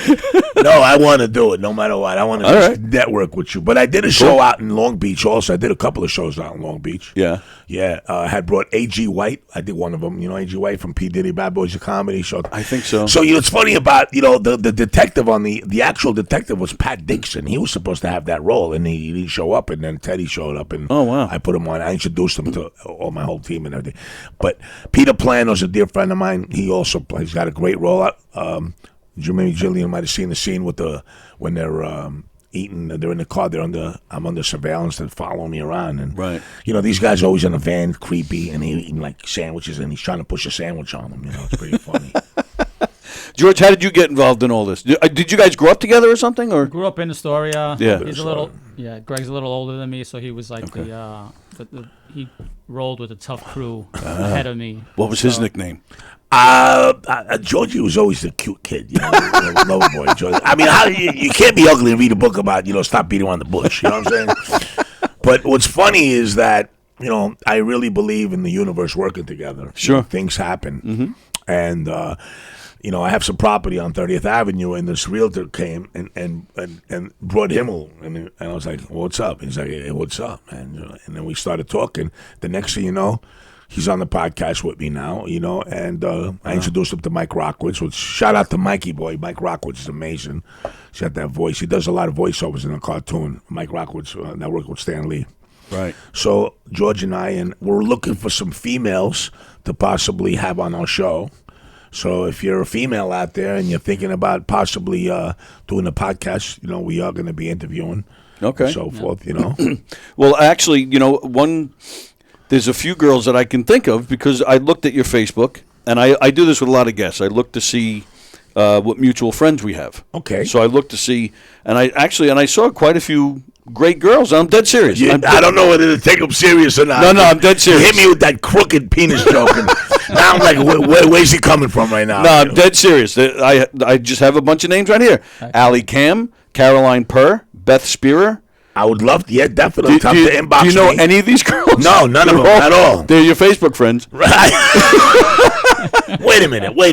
No, I want to do it no matter what. I want to just network with you. But I did a show out in Long Beach also. I did a couple of shows out in Long Beach. Yeah. Yeah. I had brought A.G. White. I did one of them. You know A.G. White from P. Diddy Bad Boys of Comedy show. I think so. So it's funny about, the detective on the actual detective was Pat Dixon. He was supposed to have that role, and he didn't show up, and then Teddy showed up, and oh, wow. I put him on. I introduced him to all my whole team and everything. But Peter Plano's a dear friend of mine. He also plays. He's got a great role out. Maybe Jillian might have seen the scene with when they're eating. They're in the car. I'm under surveillance. They're following me around. And, Right. these guys are always in a van, creepy, and they're eating like sandwiches, and he's trying to push a sandwich on them. It's pretty funny. George, how did you get involved in all this? Did you guys grow up together or something? Or Grew up in Astoria. Yeah. He's a little. Yeah, Greg's a little older than me, so he was like he rolled with a tough crew ahead of me. what was his nickname? Georgie was always the cute kid, lover boy. Georgie. I mean, you can't be ugly and read a book about stop beating around the bush. You know what I'm saying? But what's funny is that I really believe in the universe working together. Sure, things happen, and I have some property on 30th Avenue, and this realtor came and brought Himmel, and I was like, "What's up?" He's like, "Hey, what's up, man?" And then we started talking. The next thing you know, he's on the podcast with me now, and I introduced him to Mike Rockwitz, which shout out to Mikey boy. Mike Rockwitz is amazing. He's got that voice. He does a lot of voiceovers in a cartoon. Mike Rockwitz, that worked with Stan Lee. Right. So George and we're looking for some females to possibly have on our show. So if you're a female out there and you're thinking about possibly doing a podcast, we are going to be interviewing. Okay. And so forth, Well, actually, there's a few girls that I can think of because I looked at your Facebook, and I do this with a lot of guests. I look to see what mutual friends we have. Okay. So I look to see, and I saw quite a few great girls. I'm dead serious. I don't know whether to take them serious or not. No, I'm dead serious. You hit me with that crooked penis joke. And now I'm like, where's he coming from right now? No, I'm dead serious. I just have a bunch of names right here. Allie Cam, Caroline Purr, Beth Spearer. I would love to, definitely. Do you know any of these girls? No, none of them at all. They're your Facebook friends. Right. Wait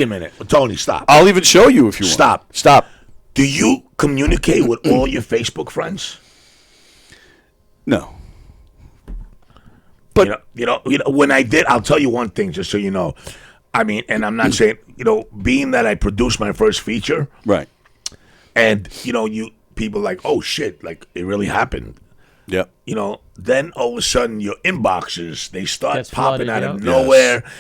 a minute. Tony, stop. I'll even show you if you want. Stop. Do you communicate with all your Facebook friends? No. But when I did, I'll tell you one thing, just so you know. I mean, and I'm not saying, being that I produced my first feature, right? And you people like, oh shit, like it really happened. Yeah. Then all of a sudden your inboxes they start Gets popping flooded, out of nowhere. Yes.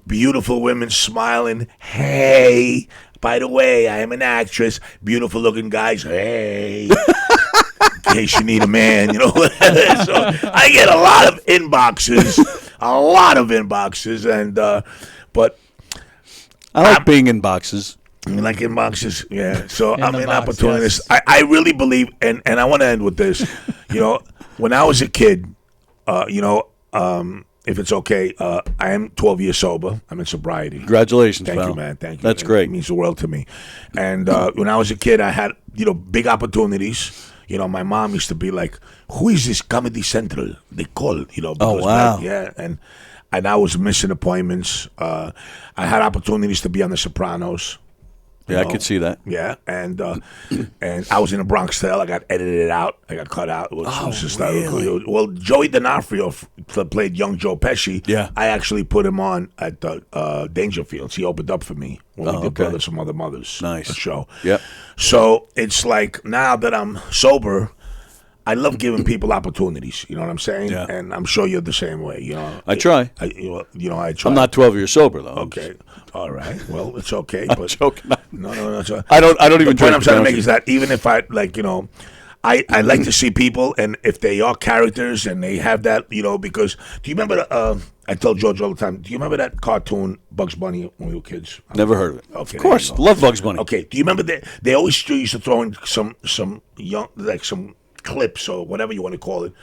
Beautiful women smiling. Hey, by the way, I am an actress. Beautiful looking guys. Hey. In case you need a man, So I get a lot of inboxes, and but I like being in boxes. Like inboxes, yeah. So I'm an opportunist. Yes. I really believe, and I want to end with this. When I was a kid, if it's okay, I am 12 years sober. I'm in sobriety. Congratulations, Thank pal. you, man. Thank you. That's great. It means the world to me. And when I was a kid, I had, big opportunities. My mom used to be like, who is this Comedy Central? They call, because oh, wow. And I was missing appointments. I had opportunities to be on The Sopranos. Yeah, I could see that. Yeah, and I was in a Bronx Tale. I got edited out. I got cut out. It was just really? Well, Joey D'Onofrio played young Joe Pesci. Yeah. I actually put him on at Dangerfields. He opened up for me when we did Brothers from Other Mothers. Nice. The show. Yep. So it's like now that I'm sober, I love giving people opportunities. You know what I'm saying? Yeah. And I'm sure you're the same way. I try. I try. I'm not 12 years sober though. Okay. All right. Well, it's okay. I'm but joking. No. I don't even. The point I'm trying to make is that even if I I like to see people, and if they are characters and they have that, because do you remember? I tell George all the time. Do you remember that cartoon Bugs Bunny when we were kids? Never heard of it. Okay, of course, love Bugs Bunny. Okay. Do you remember they always used to throw in some young some clips or whatever you want to call it? Do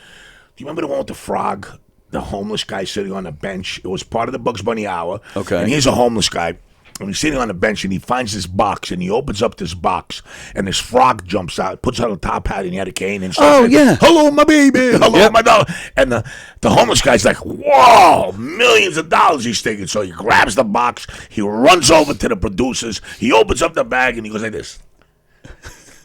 you remember the one with the frog? The homeless guy sitting on a bench. It was part of the Bugs Bunny hour. Okay. And here's a homeless guy. And he's sitting on a bench, and he finds this box, and he opens up this box, and this frog jumps out, puts on a top hat, and he had a cane, and starts saying, hello, my baby, hello, my dog. And the homeless guy's like, whoa, millions of dollars he's taking. So he grabs the box, he runs over to the producers, he opens up the bag, and he goes like this.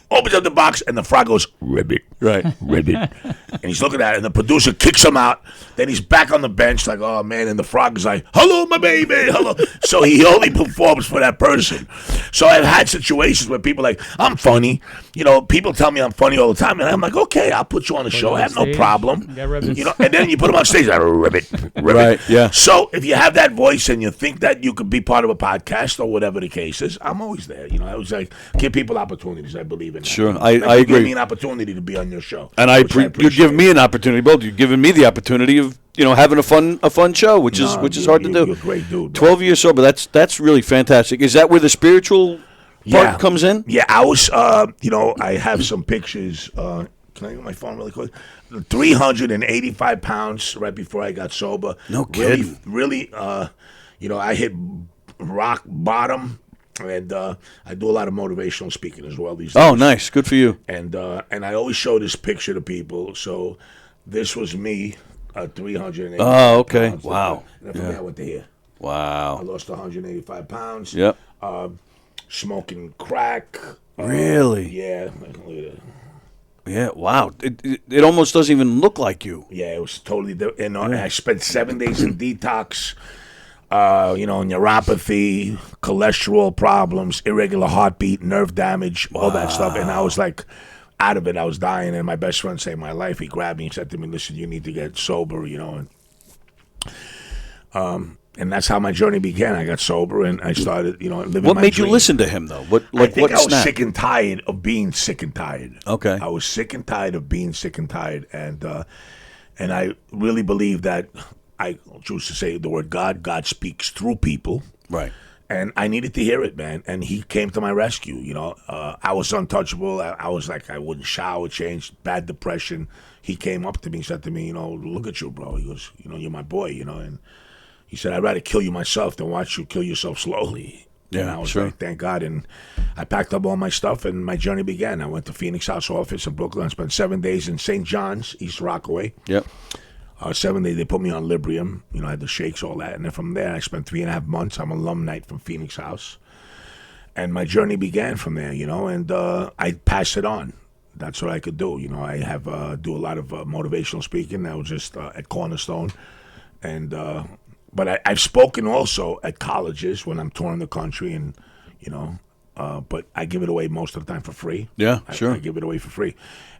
Opens up the box, and the frog goes, ribbit. Right. Ribbit. And he's looking at it, and the producer kicks him out. Then he's back on the bench like, oh, man. And the frog is like, hello, my baby, hello. So he only performs for that person. So I've had situations where people are like, I'm funny. People tell me I'm funny all the time. And I'm like, okay, I'll put you on the show. I have no problem. And then you put them on stage, like, ribbit. Right, yeah. So if you have that voice and you think that you could be part of a podcast or whatever the case is, I'm always there. I always like give people opportunities. I believe in that. Sure, I agree. Give me an opportunity. opportunity to be on your show. And you've given me an opportunity, both. You've given me the opportunity of having a fun show, which is hard to do. You're a great dude. 12 years sober. That's really fantastic. Is that where the spiritual part comes in? Yeah, I was. I have some pictures. Can I get my phone really quick? 385 pounds right before I got sober. No kidding. Really, I hit rock bottom, and I do a lot of motivational speaking as well these days. Oh, nice. Good for you. And I always show this picture to people. So this was me, 385 Oh, okay. pounds. Wow. And from there I went to here. I Wow. lost 185 pounds. Yep. Smoking crack. Really? Yeah. Look at that. Yeah. Wow. It almost doesn't even look like you. Yeah, it was totally different. And I spent 7 days in detox. Neuropathy, cholesterol problems, irregular heartbeat, nerve damage, all that stuff. And I was like out of it. I was dying, and my best friend saved my life. He grabbed me and said to me, "Listen, you need to get sober," and that's how my journey began. I got sober, and I started, living What my made you dream. listen to him, though? I think I was snapped? sick and tired of being sick and tired. Okay. I was sick and tired of being sick and tired, and I really believe that I choose to say the word God. God speaks through people, Right. and I needed to hear it, man. And He came to my rescue. I was untouchable. I was like, I wouldn't shower, change, bad depression. He came up to me and said to me, "Look at you, bro." He goes, "You're my boy," and he said, "I'd rather kill you myself than watch you kill yourself slowly." Yeah, and I was sure. like, thank God. And I packed up all my stuff, and my journey began. I went to Phoenix House office in Brooklyn. I spent 7 days in St. John's, East Rockaway. Yep. 7 days, they put me on Librium. I had the shakes, all that. And then from there, I spent 3.5 months. I'm alumni from Phoenix House. And my journey began from there, and I passed it on. That's what I could do. I have do a lot of motivational speaking. I was just at Cornerstone. And but I've spoken also at colleges when I'm touring the country, and but I give it away most of the time for free. Yeah, sure. I give it away for free,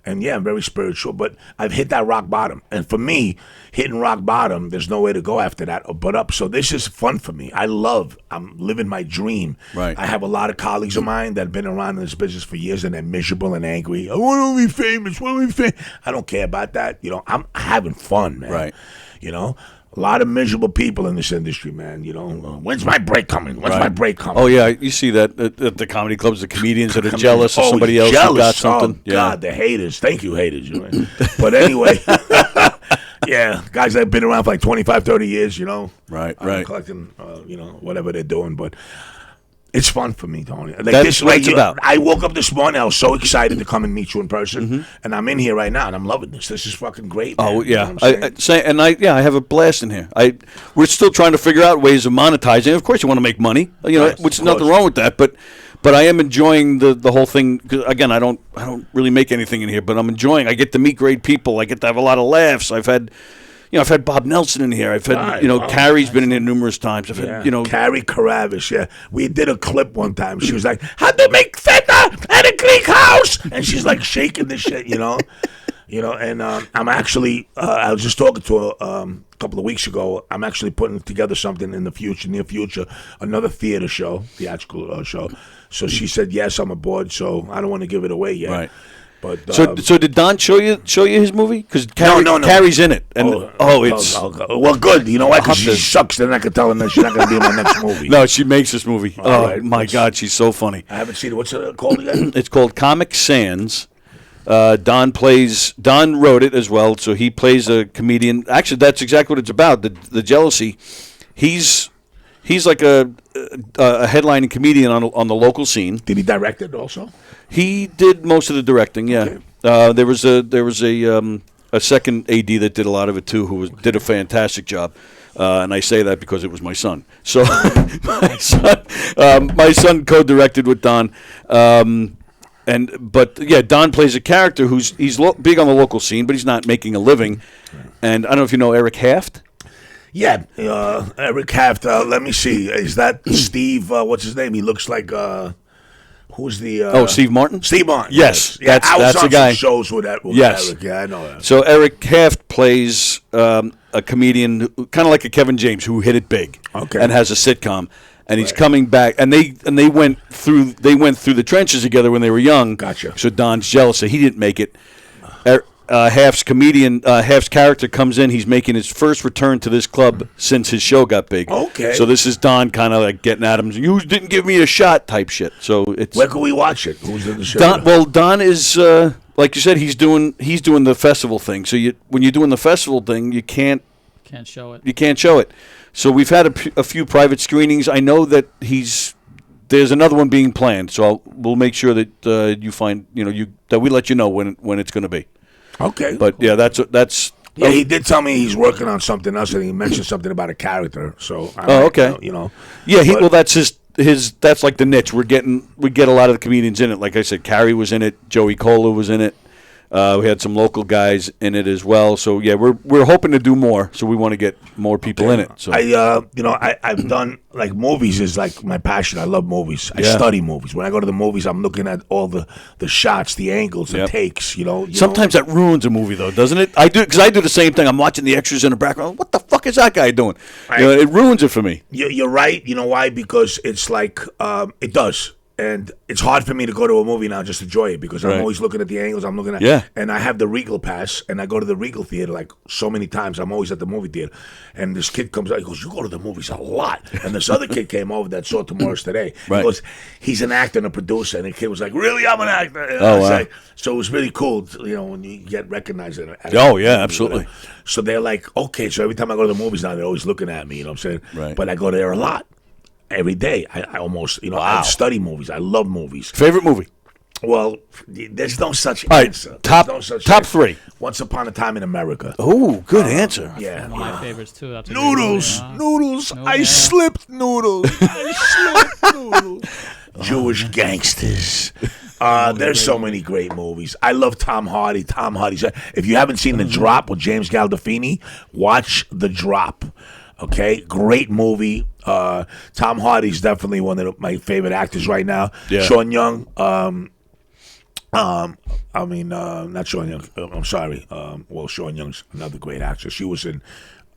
and yeah, I'm very spiritual. But I've hit that rock bottom, and for me, hitting rock bottom, there's no way to go after that but up. So this is fun for me. I'm living my dream. Right. I have a lot of colleagues of mine that have been around in this business for years, and they're miserable and angry. I want to be famous. I don't care about that. I'm having fun, man. Right. A lot of miserable people in this industry, man. When's my break coming? When's my break coming? Oh, yeah. You see that at the comedy clubs, the comedians that are jealous of somebody else who got something. Oh, God, the haters. Thank you, haters. But anyway, yeah, guys that have been around for like 25, 30 years, Right. collecting, whatever they're doing. But it's fun for me, Tony. That's what it's about. I woke up this morning. I was so excited to come and meet you in person, and I'm in here right now, and I'm loving this. This is fucking great, man. Oh, yeah. I I have a blast in here. We're still trying to figure out ways of monetizing. Of course, you want to make money, Yes, which is of nothing course. wrong with that. But I am enjoying the whole thing. 'Cause again, I don't really make anything in here, but I'm enjoying. I get to meet great people. I get to have a lot of laughs. I've had Bob Nelson in here. I've had, Carrie's been in here numerous times. I've had, Carrie Karavis, yeah. We did a clip one time. She was like, "How'd they make feta at a Greek house?" And she's like shaking the shit, And I'm actually, I was just talking to her a couple of weeks ago. I'm actually putting together something in the near future, another theatrical show. So she said, yes, I'm aboard. So I don't want to give it away yet. Right. But So did Don show you his movie? Because No. Carrie's in it, and it's well, good. You know why? Because she sucks. Then I can tell her that she's not going to be in my next movie. no, she makes this movie. right. My God, she's so funny. I haven't seen it. What's it called again? It's called Comic Sans. Don wrote it as well, so he plays a comedian. Actually, that's exactly what it's about. The jealousy. He's like a headlining comedian on the local scene. Did he direct it also? He did most of the directing. Yeah, Okay. there was a second AD that did a lot of it too, who did a fantastic job. And I say that because it was my son. So my son co-directed with Don. But Don plays a character he's big on the local scene, but he's not making a living. And I don't know if you know Eric Haft. Yeah, Eric Haft. Let me see. Is that Steve? What's his name? He looks like. Who's the? Steve Martin. Steve Martin. Yes, Yeah, I was that's on the guy. Some shows with that. Yes. Eric. Yeah, I know that. So Eric Haft plays a comedian, kind of like a Kevin James, who hit it big, Okay. and has a sitcom. and he's coming back, and they went through the trenches together when they were young. Gotcha. So Don's jealous that he didn't make it. Half's comedian, Half's character comes in. He's making his first return to this club since his show got big. Okay. So this is Don kind of like getting at him. You didn't give me a shot type shit. So it's Where can we watch it? Who's in the show? Don is like you said. He's doing the festival thing. So when you're doing the festival thing, you can't show it. You can't show it. So we've had a few private screenings. I know that there's another one being planned. So we'll make sure that you find that we let you know when it's going to be. Okay. But yeah, that's. Yeah, he did tell me he's working on something else, and he mentioned something about a character. So. Okay. Yeah, well, that's his. That's like the niche. We get a lot of the comedians in it. Like I said, Carrie was in it. Joey Cola was in it. We had some local guys in it as well. So yeah, we're hoping to do more. So we want to get more people in it. So I've done like movies is like my passion. I love movies. I study movies. When I go to the movies, I'm looking at all the shots, the angles, the takes. Sometimes that ruins a movie though, doesn't it? I do because I do the same thing. I'm watching the extras in the background. What the fuck is that guy doing? Right. It ruins it for me. You're right. You know why? Because it's like it does. And it's hard for me to go to a movie now just to enjoy it because I'm always looking at the angles. I'm looking at and I have the Regal pass, and I go to the Regal theater like so many times. I'm always at the movie theater, and this kid comes out. He goes, "You go to the movies a lot." And this other kid came over that saw Tomorrow's Today. He goes, "He's an actor and a producer." And the kid was like, "Really? I'm an actor." And I was like, so it was really cool, when you get recognized. Absolutely. So they're like, okay. So every time I go to the movies now, they're always looking at me. You know what I'm saying? Right. But I go there a lot. Every day, I almost, I study movies. I love movies. Favorite movie? Well, there's no such All right, answer. top three. Once Upon a Time in America. Oh, good answer. Yeah, One of my favorites too. That's noodles. I slipped noodles. Jewish gangsters. There's so many great movies. I love Tom Hardy. If you haven't seen The Drop with James Gandolfini, watch The Drop. Okay, great movie. Tom Hardy's definitely one of my favorite actors right now. Yeah. Sean Young. Not Sean Young. I'm sorry. Sean Young's another great actress. She was in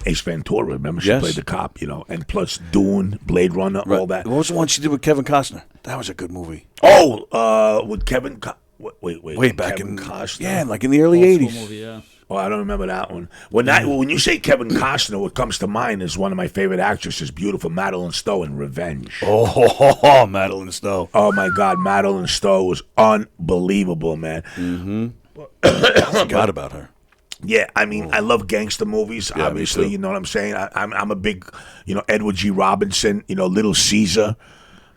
Ace Ventura. Remember, she played the cop. And plus Dune, Blade Runner, all that. What was the one she did with Kevin Costner? That was a good movie. With Kevin. Wait. Way back Kevin in Costner. Yeah, like in the early '80s. Movie, yeah. Oh, I don't remember that one. When you say Kevin Costner, what comes to mind is one of my favorite actresses, beautiful Madeline Stowe in Revenge. Oh, Madeline Stowe. Oh, my God. Madeline Stowe was unbelievable, man. Mm-hmm. I forgot about her. Yeah, I mean, I love gangster movies, Yeah, obviously. me too. You know what I'm saying? I'm a big, Edward G. Robinson, Little Caesar.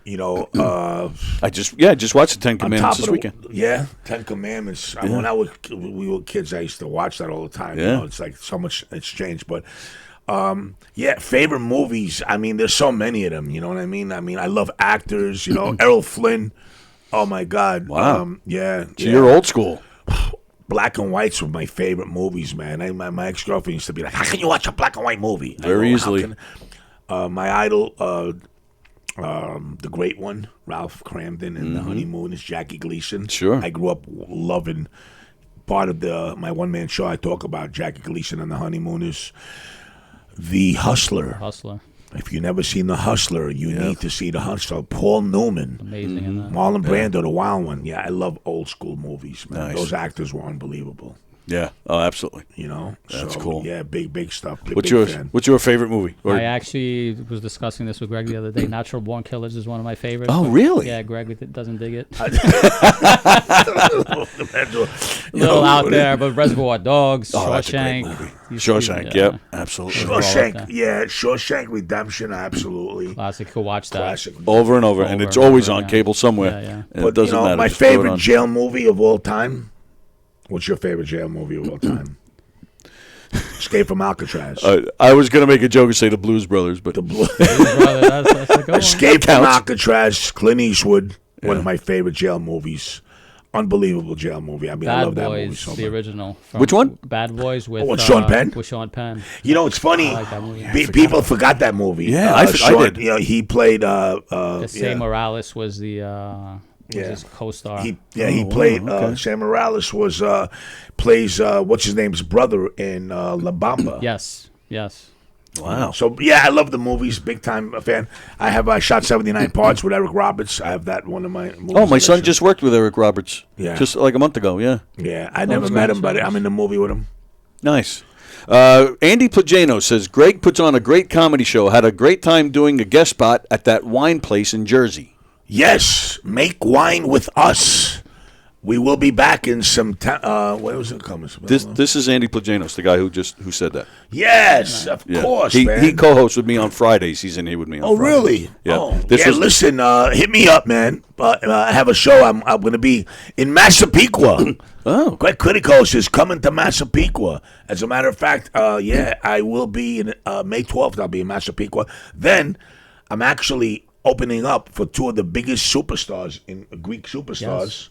I just watched the Ten Commandments this weekend. Yeah, Ten Commandments. Yeah. When we were kids, I used to watch that all the time. Yeah. It's like so much. It's changed, but favorite movies. I mean, there's so many of them. You know what I mean? I love actors. Errol Flynn. Oh my God. Wow. So you're old school. Black and whites were my favorite movies, man. My ex-girlfriend used to be like, "How can you watch a black and white movie?" Very easily. My idol, the great one, Ralph Cramden, and The Honeymooners, Jackie Gleason. Sure. I grew up loving part of my one-man show. I talk about Jackie Gleason and The Honeymooners. The Hustler. If you've never seen The Hustler, you need to see The Hustler. Paul Newman. Amazing in that. Marlon Brando, The Wild One. Yeah, I love old school movies, man. Nice. Those actors were unbelievable. Yeah. Oh, absolutely. That's cool. Yeah, big stuff. What's your favorite movie? I actually was discussing this with Greg the other day. Natural Born Killers is one of my favorites. Oh, really? Yeah, Greg doesn't dig it. A little out there, but Reservoir Dogs, Shawshank. That's a great movie. Shawshank, yep, absolutely. Shawshank Redemption, absolutely. Classic. You could watch that. Classic. Over and over, and it's always on cable somewhere. Yeah. And it doesn't matter. My Just throw it favorite on. jail movie of all time. What's your favorite jail movie of all time? Escape from Alcatraz. I was gonna make a joke and say the Blues Brothers, but Brother, that's a good one. Escape from Alcatraz, Clint Eastwood, one of my favorite jail movies. Unbelievable jail movie. I mean, I love Bad that movie Boys, so much. the original. Which one? Bad Boys with Sean Penn? With Sean Penn. It's funny. I like that movie. People forgot that movie. Yeah, I did. He played. Sam Morales was his co-star. He played. Sam Morales plays what's his name's brother in La Bamba. Yes. Wow. So yeah, I love the movies. Big time fan. I shot 79 parts with Eric Roberts. I have that one of my movies. Oh, my son just worked with Eric Roberts. Yeah. Just like a month ago. Yeah. Yeah, I never met him, but I'm in the movie with him. Nice. Andy Plagano says, Greg puts on a great comedy show. Had a great time doing a guest spot at that wine place in Jersey. Yes, make wine with us. We will be back in some time. Where was it coming? This is Andy Plaganos, the guy who said that. Yes, of course, man. He co-hosts with me on Fridays. He's in here with me on Fridays. Really? Yeah. Oh, listen, hit me up, man. I have a show. I'm going to be in Massapequa. Oh. Greg Kritikos is coming to Massapequa. As a matter of fact, I will be in May 12th. I'll be in Massapequa. Then I'm actually opening up for two of the biggest superstars, Greek superstars. Yes.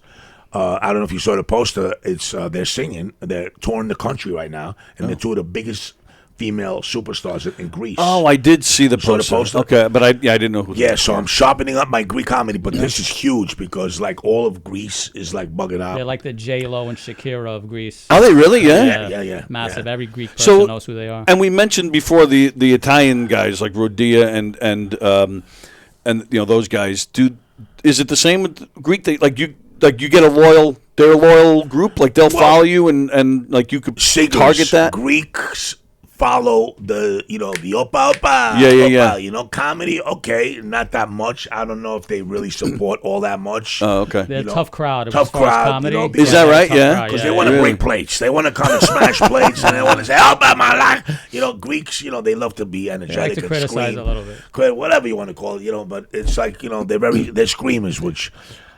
I don't know if you saw the poster. It's they're singing. They're touring the country right now, and they're two of the biggest female superstars in Greece. Oh, I did see the poster. Okay, but I didn't know who. Yeah, so I'm sharpening up my Greek comedy, but this is huge because like all of Greece is like bugging out. They're like the J-Lo and Shakira of Greece. Are they really? Yeah. Yeah. Massive. Every Greek person knows who they are. And we mentioned before the Italian guys like Rodia and those guys. Is it the same with Greek? You get they're a loyal group. Like they'll follow you and like you could target that. Greeks follow the opa. Yeah. Comedy. Okay, not that much. I don't know if they really support all that much. Oh, okay. They're a tough crowd. Tough crowd. Comedy. Is that right? Yeah. Because they want to break plates. They want to come and smash plates, and they want to say, "Oh, by my life." Greeks. They love to be energetic. They like to and criticize scream. a little bit. Whatever you want to call it. But it's like they're screamers, which.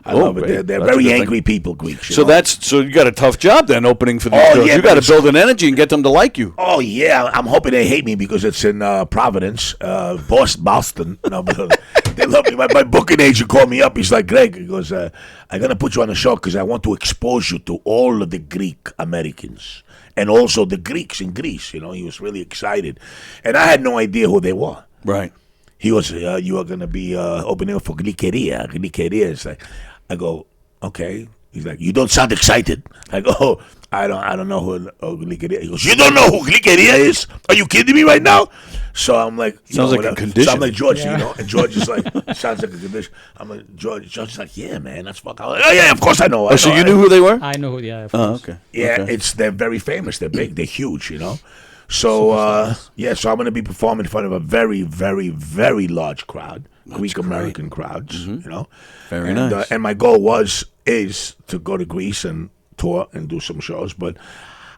I love it. They're very angry people, Greeks. So you got a tough job then opeing for these girls. Yeah, you got to build an energy and get them to like you. Oh yeah, I'm hoping they hate me because it's in Providence, Boston. They love me. My booking agent called me up. He's like, Greg, he goes, I'm gonna put you on the show because I want to expose you to all of the Greek Americans and also the Greeks in Greece. He was really excited, and I had no idea who they were. Right. He was, you are gonna be opening up for Glikeria. Glikeria is like. I go, okay. He's like, you don't sound excited. I go, I don't know who Glikeria. He goes, you don't know who Glikeria is? Are you kidding me right now? So I'm like, sounds like a condition. So I'm like, George, and George is like, sounds like a condition. I'm like, George is like, yeah, man, that's fucking. Oh yeah, of course I know. So you knew who they were? I know who. Yeah. Oh, okay. Yeah, okay. They're very famous. They're big. They're huge. So so I'm going to be performing in front of a very, very, very large crowd. Greek American crowds, Very nice. And my goal is to go to Greece and tour and do some shows. But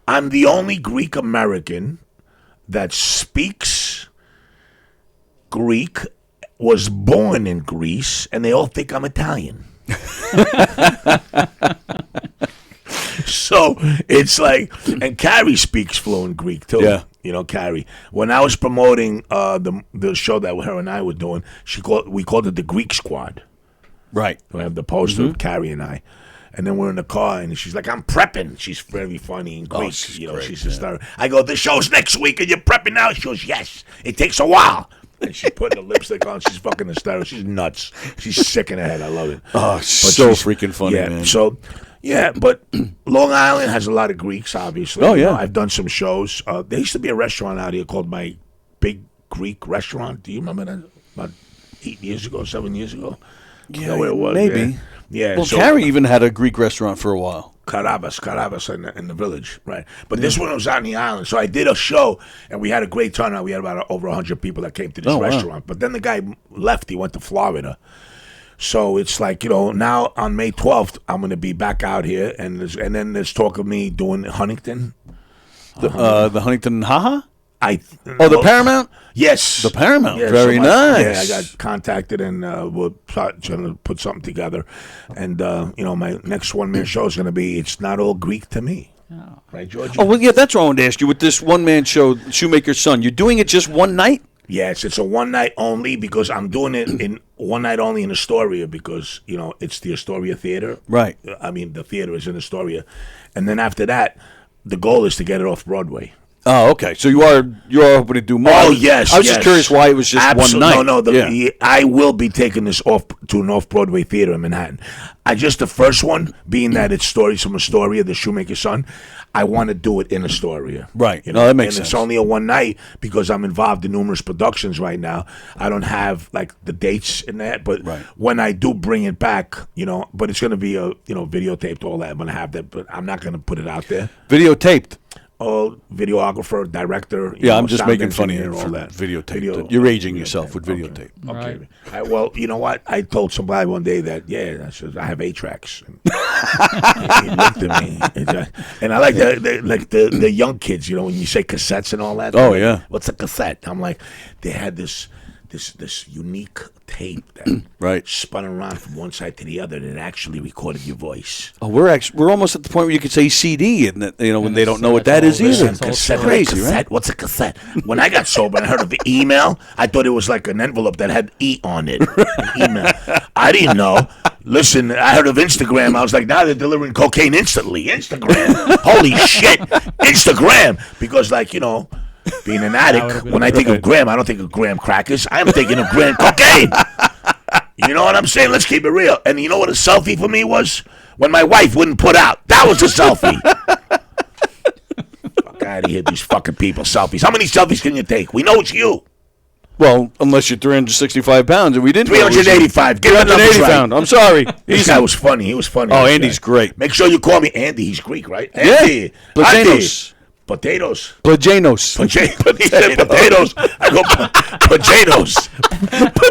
I'm the only Greek American that speaks Greek, was born in Greece, and they all think I'm Italian. So it's like, and Carrie speaks fluent Greek too. Yeah. Carrie. When I was promoting the show that her and I were doing, we called it the Greek Squad. Right. We have the poster of Carrie and I. And then we're in the car, and she's like, I'm prepping. She's very funny in Greek. She's hysterical. I go, the show's next week, and you're prepping now? She goes, yes. It takes a while. And she's putting the lipstick on. She's fucking hysterical. She's nuts. She's sick in the head. I love it. Oh, so freaking funny, man. So... Yeah, but Long Island has a lot of Greeks, obviously. Oh, yeah. I've done some shows. There used to be a restaurant out here called My Big Greek Restaurant. Do you remember that? About 7 years ago? Yeah, you know where it was? maybe. Yeah. Well, Carrie even had a Greek restaurant for a while. Carabas in the village, right? But this one was out on the island. So I did a show, and we had a great turnout. We had about over 100 people that came to this restaurant. Wow. But then the guy left. He went to Florida. So it's like, now on May 12th, I'm going to be back out here, and then there's talk of me doing Huntington. The Huntington Haha? The Paramount? Yes. The Paramount. Yeah, Very nice. Yeah, I got contacted, and we're trying to put something together. And, my next one-man show is going to be It's Not All Greek to Me. Oh. Right, George? Oh, well, yeah, that's what I wanted to ask you. With this one-man show, Shoemaker's Son, you're doing it just one night? Yes, it's a one night only because I'm doing it in one night only in Astoria because, it's the Astoria Theater. Right. I mean, the theater is in Astoria. And then after that, the goal is to get it off Broadway. Oh, okay. So you are hoping to do more. Oh, yes. I was just curious why it was just one night. No. I will be taking this off to an off-Broadway theater in Manhattan. The first one, being that it's stories from Astoria, the Shoemaker's Son, I want to do it in Astoria. Right. You No, know? that makes sense. And it's only a one night because I'm involved in numerous productions right now. I don't have like the dates in that, but when I do bring it back, but it's going to be videotaped, all that. I'm going to have that, but I'm not going to put it out there. Videotaped. Oh, videographer, director. I'm just sound making fun of engineer, you all for that. videotape. You're aging yourself with videotape. Okay. Well, you know what? I told somebody one day that, I said, I have 8 tracks. And he looked at me. And I like the young kids, when you say cassettes and all that. Oh, yeah. What's a cassette? I'm like, they had this unique tape that spun around from one side to the other that actually recorded your voice. Oh, we're almost at the point where you could say CD, and when they don't know what that is either. Cassette, crazy, cassette. right? What's a cassette? When I got sober and I heard of the email, I thought it was like an envelope that had E on it. An email. I didn't know. Listen, I heard of Instagram. I was like, now they're delivering cocaine instantly. Instagram. Holy shit. Instagram. Because being an addict, when I think of graham, I don't think of graham crackers. I'm thinking of graham cocaine. You know what I'm saying? Let's keep it real. And you know what a selfie for me was? When my wife wouldn't put out. That was a selfie. Fuck out of here, these fucking people. Selfies. How many selfies can you take? We know it's you. Well, unless you're 365 pounds, and we didn't. 385. Get 380 pounds. I'm sorry. This guy was funny. He was funny. Oh, Andy's great. Make sure you call me Andy. He's Greek, right? Andy. Plagenos. Potatoes. Plagenos. He said potatoes. I go, potatoes.